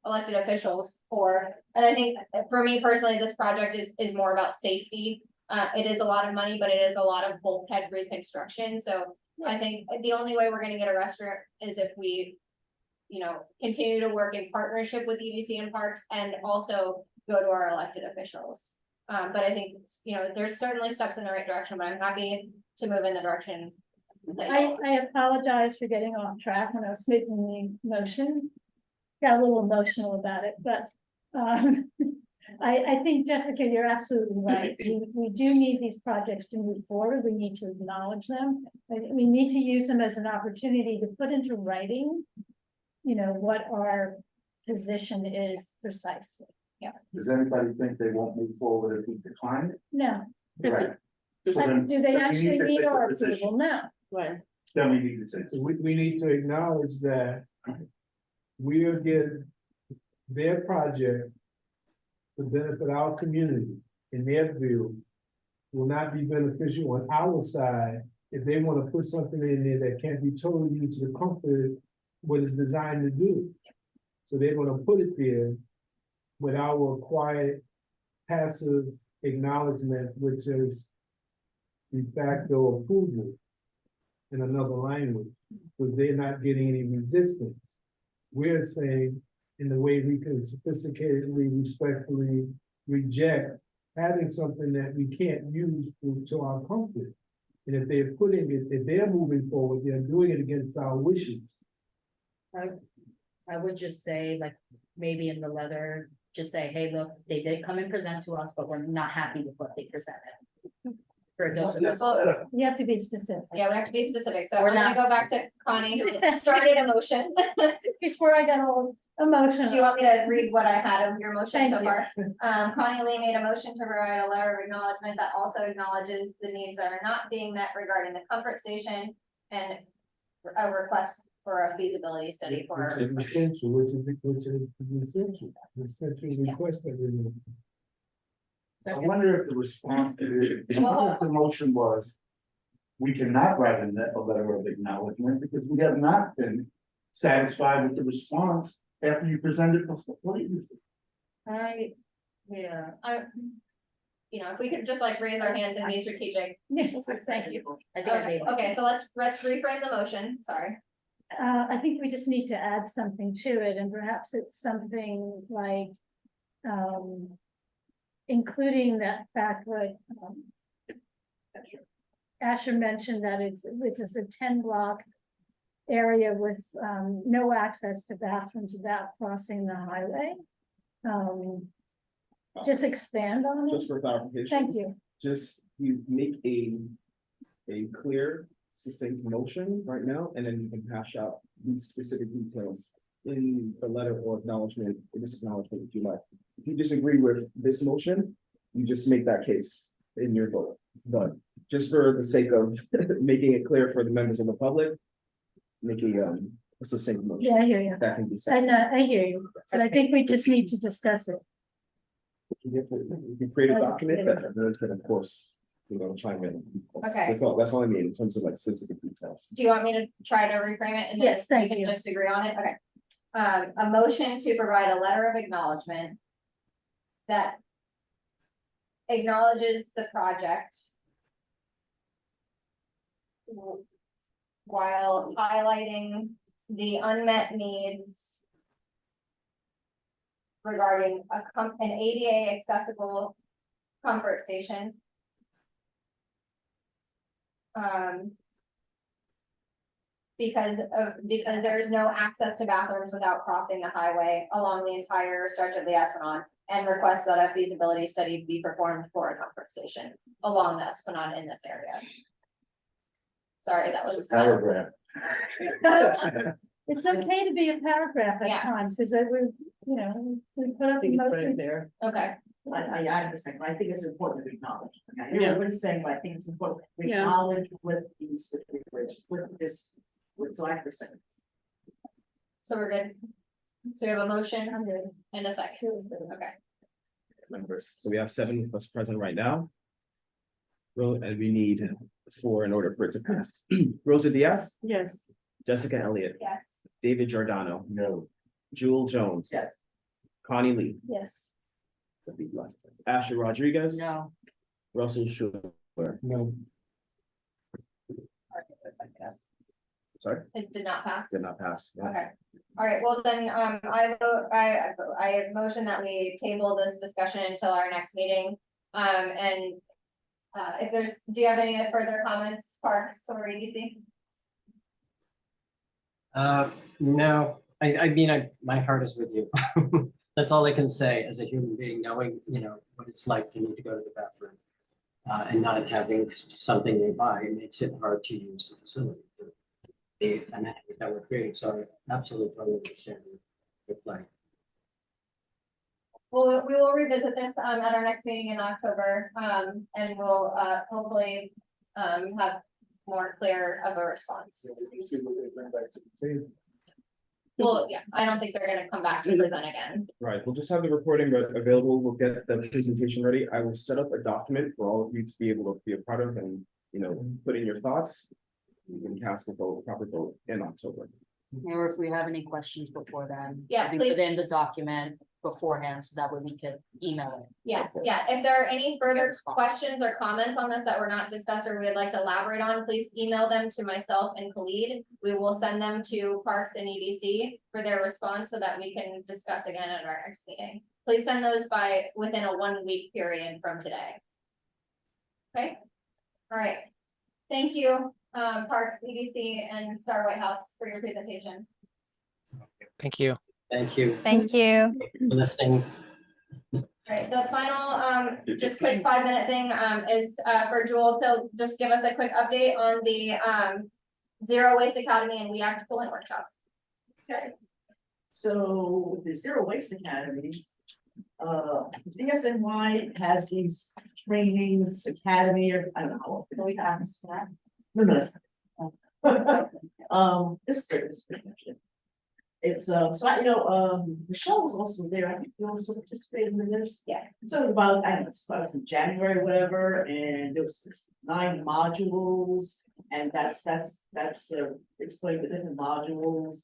elected officials for. And I think for me personally, this project is more about safety. It is a lot of money, but it is a lot of bulkhead reconstruction. So I think the only way we're gonna get a restaurant is if we, you know, continue to work in partnership with EDC and Parks, and also go to our elected officials. But I think, you know, there's certainly steps in the right direction, but I'm happy to move in the direction. I apologize for getting off track when I was making the motion. Got a little emotional about it, but I think, Jessica, you're absolutely right. We do need these projects to move forward. We need to acknowledge them. We need to use them as an opportunity to put into writing, you know, what our position is precisely. Yeah. Does anybody think they won't move forward if we decline it? No. Right. So But then do they we actually to need take a our position. approval? No. Right. Then we need to say. So we need to acknowledge that we are getting their project to benefit our community, in their view, will not be beneficial on our side if they want to put something in there that can't be totally used to the comfort of what it's designed to do. So they're gonna put it there with our quiet, passive acknowledgement, which is de facto approval. in another language, because they're not getting any resistance. We're saying, in the way we can sophisticatedly, respectfully reject having something that we can't use to our comfort. And if they're putting it, if they're moving forward, they're doing it against our wishes. I would just say, like, maybe in the letter, just say, hey, look, they did come and present to us, but we're not happy with what they presented. For those of us. You have to be specific. Yeah, we have to be specific, so We're we're gonna not- go back to Connie, who started a motion. Before I got all emotional. Do you want me to read what I had of your motion so Thank you. far? Connie Lee made a motion to provide a letter of acknowledgement that also acknowledges the needs that are not being met regarding the comfort station and a request for a feasibility study for. Which is essential, which is essential, the essential request that we make. I wonder if the response, if the motion was, we cannot write a letter of acknowledgement because we have not been satisfied with the response after you presented before. What do you think? You know, if we could just like raise our hands and be strategic. Thank you. Okay, so let's reframe the motion, sorry. I think we just need to add something to it, and perhaps it's something like, including that fact that, Asher mentioned that this is a 10-block area with, no access to bathrooms without crossing the highway. Just expand on it. Just for clarification. Thank you. Just you make a clear, succinct motion right now, and then you can hash out these specific details in the letter or acknowledgement, or this acknowledgement if you like. If you disagree with this motion, you just make that case in your vote. But just for the sake of making it clear for the members of the public, make a succinct motion. Yeah, I hear you. That can be said. I hear you, but I think we just need to discuss it. You can create a As a document committee. that can, of course, chime in. Okay. That's all I mean in terms of like specific details. Do you want me to try to reframe it and then Yes, thank we you. can just agree on it? Okay. A motion to provide a letter of acknowledgement that acknowledges the project while highlighting the unmet needs regarding an ADA accessible comfort station. Because there's no access to bathrooms without crossing the highway along the entire stretch of the Esplanade, and requests that a feasibility study be performed for a comfort station along the Esplanade in this area. Sorry, that was. Paragraph. It's okay to be a paragraph Yeah. at times, because we put up. I think it's right emotion. there. Okay, I understand, but I think it's important to acknowledge. Okay, Yeah. everybody's saying, but I think it's important to Yeah. acknowledge with these, with this, with so I have to say. so we're good. So we have a motion I'm good. and a second. Okay. Members, so we have 7 of us present right now. And we need 4 in order for it to pass. Rosa Diaz, Yes. Jessica Elliott, Yes. David Giordano, No. Jewel Jones. Yes. Connie Lee, Yes. the big left. Ashley Rodriguez. No. Russell Schuler. No, Yes. Sorry, It did not pass. did not pass. No. Okay, all right, well then, I vote, I motion that we table this discussion until our next meeting. And if do you have any further comments, Parks or EDC? No, I mean, my heart is with you. That's all I can say as a human being, knowing, what it's like to need to go to the bathroom. And not having something nearby, it makes it hard to use the facility. The amenity that we're creating, so I absolutely totally understand your plight. Well, we will revisit this at our next meeting in October, and we'll hopefully have more clear of a response. see what they bring back to the table. Well, yeah, I don't think they're gonna come back to present again. Right, we'll just have the recording available. We'll get the presentation ready. I will set up a document for all of you to be able to be a part of and, put in your thoughts. You can cast the proper vote in October. Or if we have any questions before then. Yeah, I think please. within the document, beforehand, so that way we could email it. Yes, yeah, if there are any further questions or comments on this that were not discussed or we'd like to elaborate on, please email them to myself and Khalid. We will send them to Parks and EDC for their response so that we can discuss again at our next meeting. Please send those by within a 1 week period from today. Okay, all right. Thank you, Parks, EDC, and Star White House for your presentation. Thank you. Thank you Thank you. for listening. All right, the final, just quick 5-minute thing, is, for Jewel to just give us a quick update on the, Zero Waste Academy and We Act cooling workshops. Okay. So the Zero Waste Academy, DSNY has these trainings, academy, or I don't know, do we have that? No, this is great, this is great, actually. It's, so I, Michelle was also there, I think you also participated in this. Yeah. So it was about, I don't know, it was in January or whatever, and there was 9 modules, and that's explained the different modules,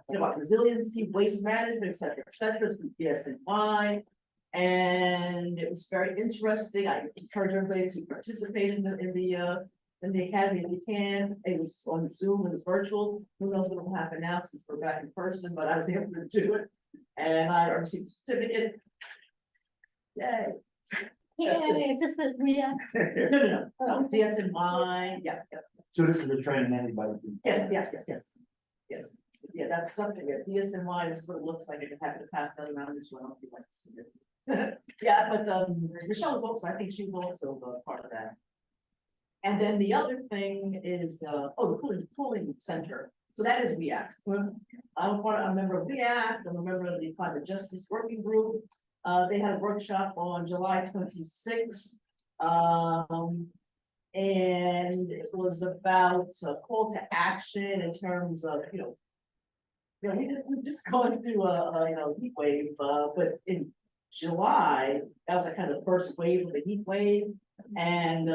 about resiliency, waste management, et cetera, some DSNY. And it was very interesting. I encourage everybody to participate in the academy if you can. It was on Zoom, it was virtual. Who knows what will happen now since we're back in person, but I was able to do it. And I received a certificate. Yay. It's just a react. No, DSNY, yeah. So this is a training anybody can. Yes. Yeah, that's something, DSNY is what it looks like. I can have to pass that around as well if you'd like to see it. Yeah, but Michelle was also, I think she was also part of that. And then the other thing is, the cooling center. So that is VACT. I'm a member of VACT, I'm a member of the Climate Justice Working Group. They had a workshop on July 26th. And it was about a call to action in terms of, we're just going through a heat wave, but in July, that was a kind of first wave of the heat wave. And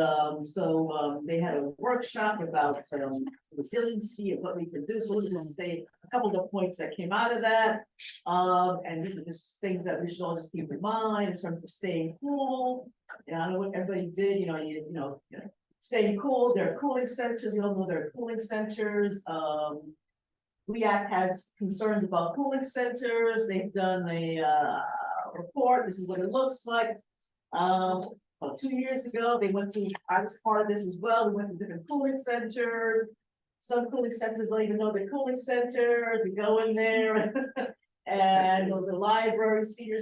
so they had a workshop about resiliency and what we can do. So just say a couple of points that came out of that. And these are just things that we should all just keep in mind in terms of staying cool. I don't know what everybody did, staying cool. There are cooling centers. We all know there are cooling centers. REACT has concerns about cooling centers. They've done a report. This is what it looks like. About 2 years ago, I was part of this as well. We went to different cooling centers. Some cooling centers don't even know they're cooling centers. You go in there and the library, senior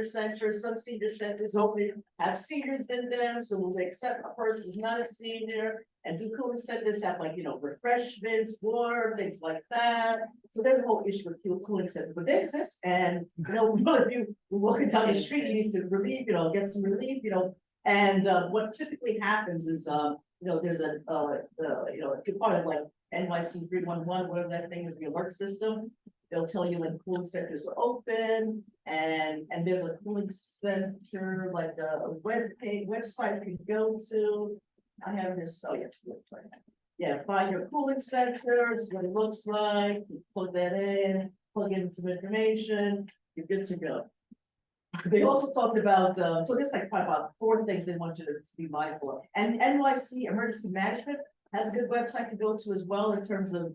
centers, some senior centers only have seniors in them. So will they accept a person who's not a senior? And do cooling centers have refreshments, water, things like that? So there's a whole issue with cooling centers, but they exist. And one of you walking down the street, you need to relieve, get some relief, And what typically happens is, there's a, if you're part of NYC 311, whatever that thing is, the alert system, they'll tell you when cooling centers are open, and there's a cooling center, like a website you can go to. I have this, find your cooling centers, what it looks like, you plug that in, plug in some information, you're good to go. They also talked about, so there's about 4 things they want you to be mindful of. And NYC Emergency Management has a good website to go to as well in terms of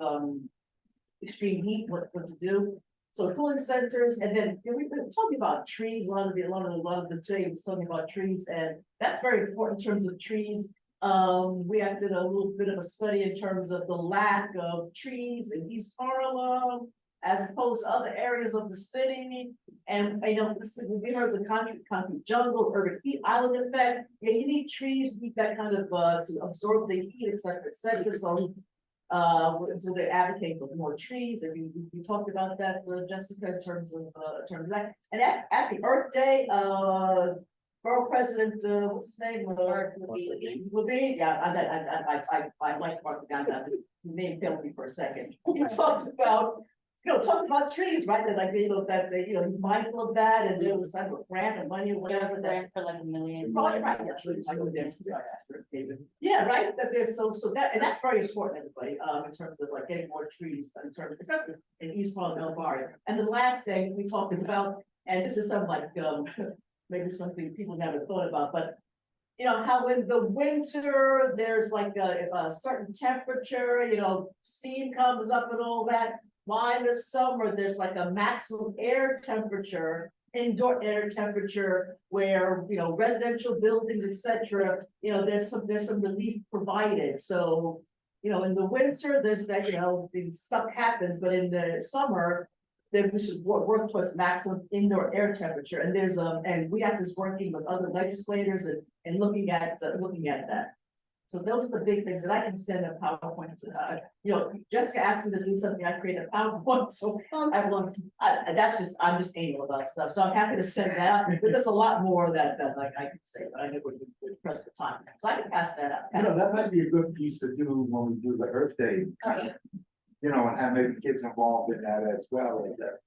extreme heat, what to do. So cooling centers, and then we've been talking about trees, a lot of the things talking about trees, and that's very important in terms of trees. We have did a little bit of a study in terms of the lack of trees in East Harlem, as opposed to other areas of the city. And we heard the concrete jungle, urban heat island effect. Yeah, you need trees, you need that kind of to absorb the heat, et cetera, et cetera. So they advocate for more trees, and we talked about that, Jessica, in terms of that. And at the Earth Day, Borough President, what's his name? Levine. Yeah, I like Mark down that. His name failed me for a second. He talks about, talking about trees, right? That he's mindful of that, and there was some grant and money or whatever. Grant for $1 million. Right. Yeah, right. That there's so that, and that's very important, everybody. In terms of getting more trees, in terms of in East Harlem, El Barrio. And the last thing we talked about And this is something like, maybe something people never thought about, but you know, how in the winter, there's like a certain temperature, you know, steam comes up and all that. Why in the summer, there's like a maximum air temperature, indoor air temperature, where, you know, residential buildings, et cetera, you know, there's some relief provided, so. You know, in the winter, there's that, you know, the stuff happens, but in the summer, then we should work towards maximum indoor air temperature, and there's and we have this working with other legislators and looking at that. So those are the big things that I can send a PowerPoint to, you know, Jessica asked me to do something, I created a PowerPoint, so I want, I'm just anal about stuff, so I'm happy to send that out, but there's a lot more that like I could say, but I know we're pressed for time, so I can pass that out. You know, that might be a good piece to do when we do the Earth Day. You know, and have maybe kids involved in that as well, like that.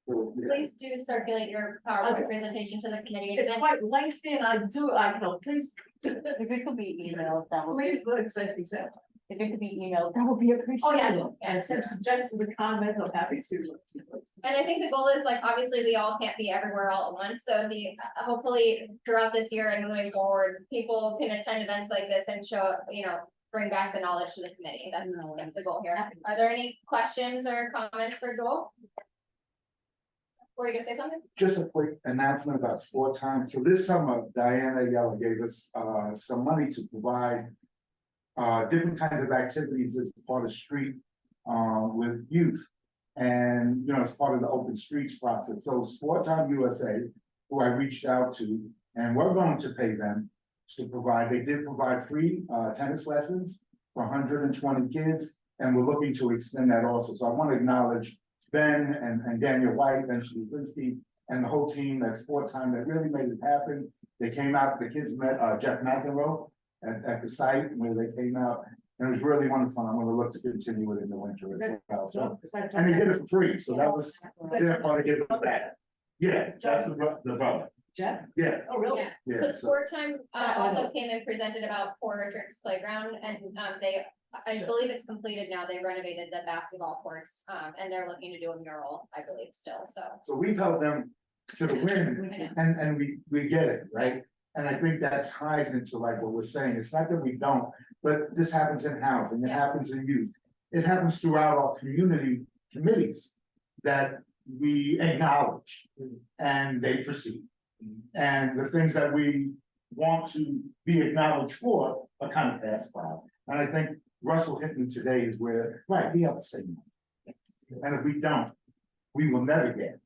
So, yeah. Please do circulate your PowerPoint presentation to the committee. It's quite lengthy, and I know, please. If it could be emailed, that would be, Please, let's say example. if it could be emailed, that would be appreciated. Oh, yeah, and send suggestions and comments, I'm happy to. And I think the goal is like, obviously, we all can't be everywhere all at once, so hopefully throughout this year and moving forward, people can attend events like this and show, you know, bring back the knowledge to the committee. That's the goal here. Are there any questions or comments for Joel? Were you gonna say something? Just a quick announcement about sport time. So this summer, Diana Yella gave us some money to provide different kinds of activities as part of street with youth. And, you know, as part of the open streets process. So Sport Time USA, who I reached out to, and we're going to pay them to provide, they did provide free tennis lessons for 120 kids. And we're looking to extend that also. So I want to acknowledge Ben and Daniel White, Ben Shalinsky, and the whole team at Sport Time that really made it happen. They came out, the kids met Jeff McEnroe at the site where they came out. And it was really wonderful. I'm gonna look to continue it in the winter as well. So, and they did it for free, so that was, their part of giving it back. Yeah, that's the brother. Jeff? Yeah. Oh, really? Yeah, so Sport Time also came and presented about Porter Tricks Playground, and I believe it's completed now. They renovated the basketball courts, and they're looking to do a mural, I believe, still, so. So we've held them to the win, and we get it, right? And I think that ties into like what we're saying. It's not that we don't, but this happens in housing, it happens in youth. It happens throughout our community committees that we acknowledge and they proceed. And the things that we want to be acknowledged for are kind of passed by. And I think Russell Hinton today is where, right, we have to say no. And if we don't, we will never get it.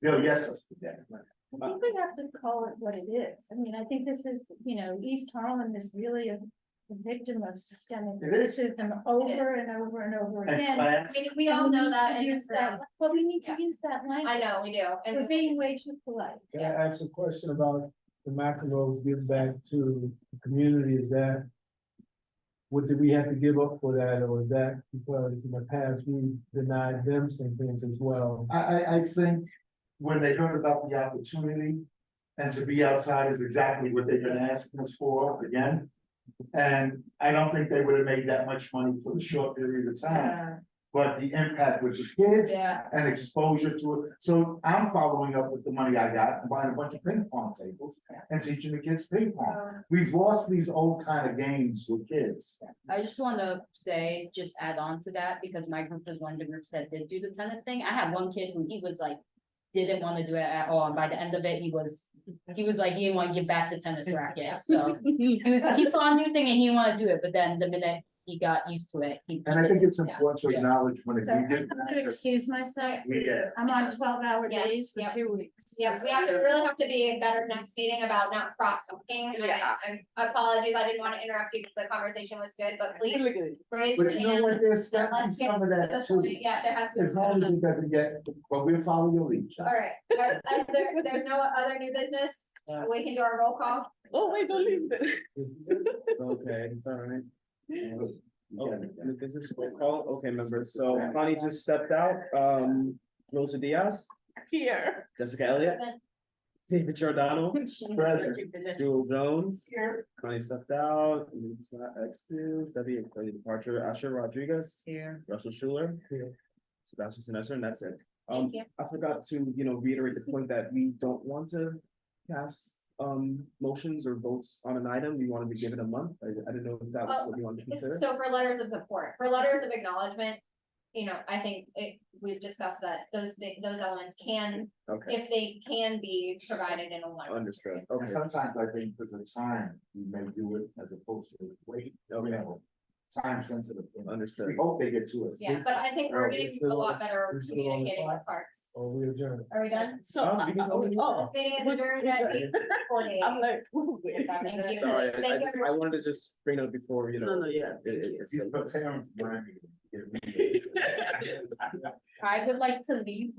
They'll yes us to that. I think we have to call it what it is. I mean, I think this is, you know, East Harlem is really a victim of systemic It is. racism over and over and over And again. class. I mean, we all know that in this room. But we need to use that language. I know, we do, and We're being way too polite. Can I ask a question about the McEnroes give back to the community? Is that, what did we have to give up for that, or is that because in the past we denied them some things as well? I think when they heard about the opportunity and to be outside is exactly what they've been asking us for again. And I don't think they would have made that much money for the short period of time. But the impact with the kids and exposure to it. So I'm following up with the money I got and buying a bunch of ping pong tables and teaching the kids ping pong. We've lost these old kind of games with kids. I just want to say, just add on to that, because my group was one of the groups that did do the tennis thing. I had one kid who he was like, didn't want to do it at all, and by the end of it, he was like, he didn't want to give back the tennis racket, so he saw a new thing and he didn't want to do it, but then the minute he got used to it. And I think it's important to acknowledge when it. So I have to excuse myself. Yeah. I'm on 12-hour Yes, days for 2 weeks. Yeah, we really have to be better next meeting about not cross talking. Apologies, I didn't want to interrupt you because the conversation was good, but please raise your But you know hand. what, there's and gotta be let's get some of to that the too. point. Yeah, there has to be. As long as it doesn't get, but we'll follow your lead. All right, there's no other new business, we can do our roll call. Oh, wait, don't leave it. Okay, it's all right. Okay, this is roll call. Okay, members. So Connie just stepped out. Rosa Diaz, Here. Jessica Elliott, David Giordano, Present. Jewel Jones, Here. Connie stepped out. Lisa excused. Debbie, early departure. Asher Rodriguez, Here. Russell Schuler, Sebastian Sinesser, and that's it. Thank you. I forgot to, reiterate the point that we don't want to cast, motions or votes on an item. We wanted to give it a month. I didn't know if that was what you wanted to consider. So for letters of support, for letters of acknowledgement, I think we've discussed that those elements can, Okay, if they can be provided in a one. understood. And Okay, sometimes I think for the time, we may do it as opposed to wait, time sensitive. thing. understood. We hope they get to us. Yeah, but I think we're Are we getting a still- lot better we're still on the communicating with parks. Or we adjourn? Are we done? So, we can go. This meeting is adjourned at 8:48. I'm like, Thank you. Sorry, Thank you, I wanted to just bring it up before, no, yeah. it's. He's preparing for me. I would like to leave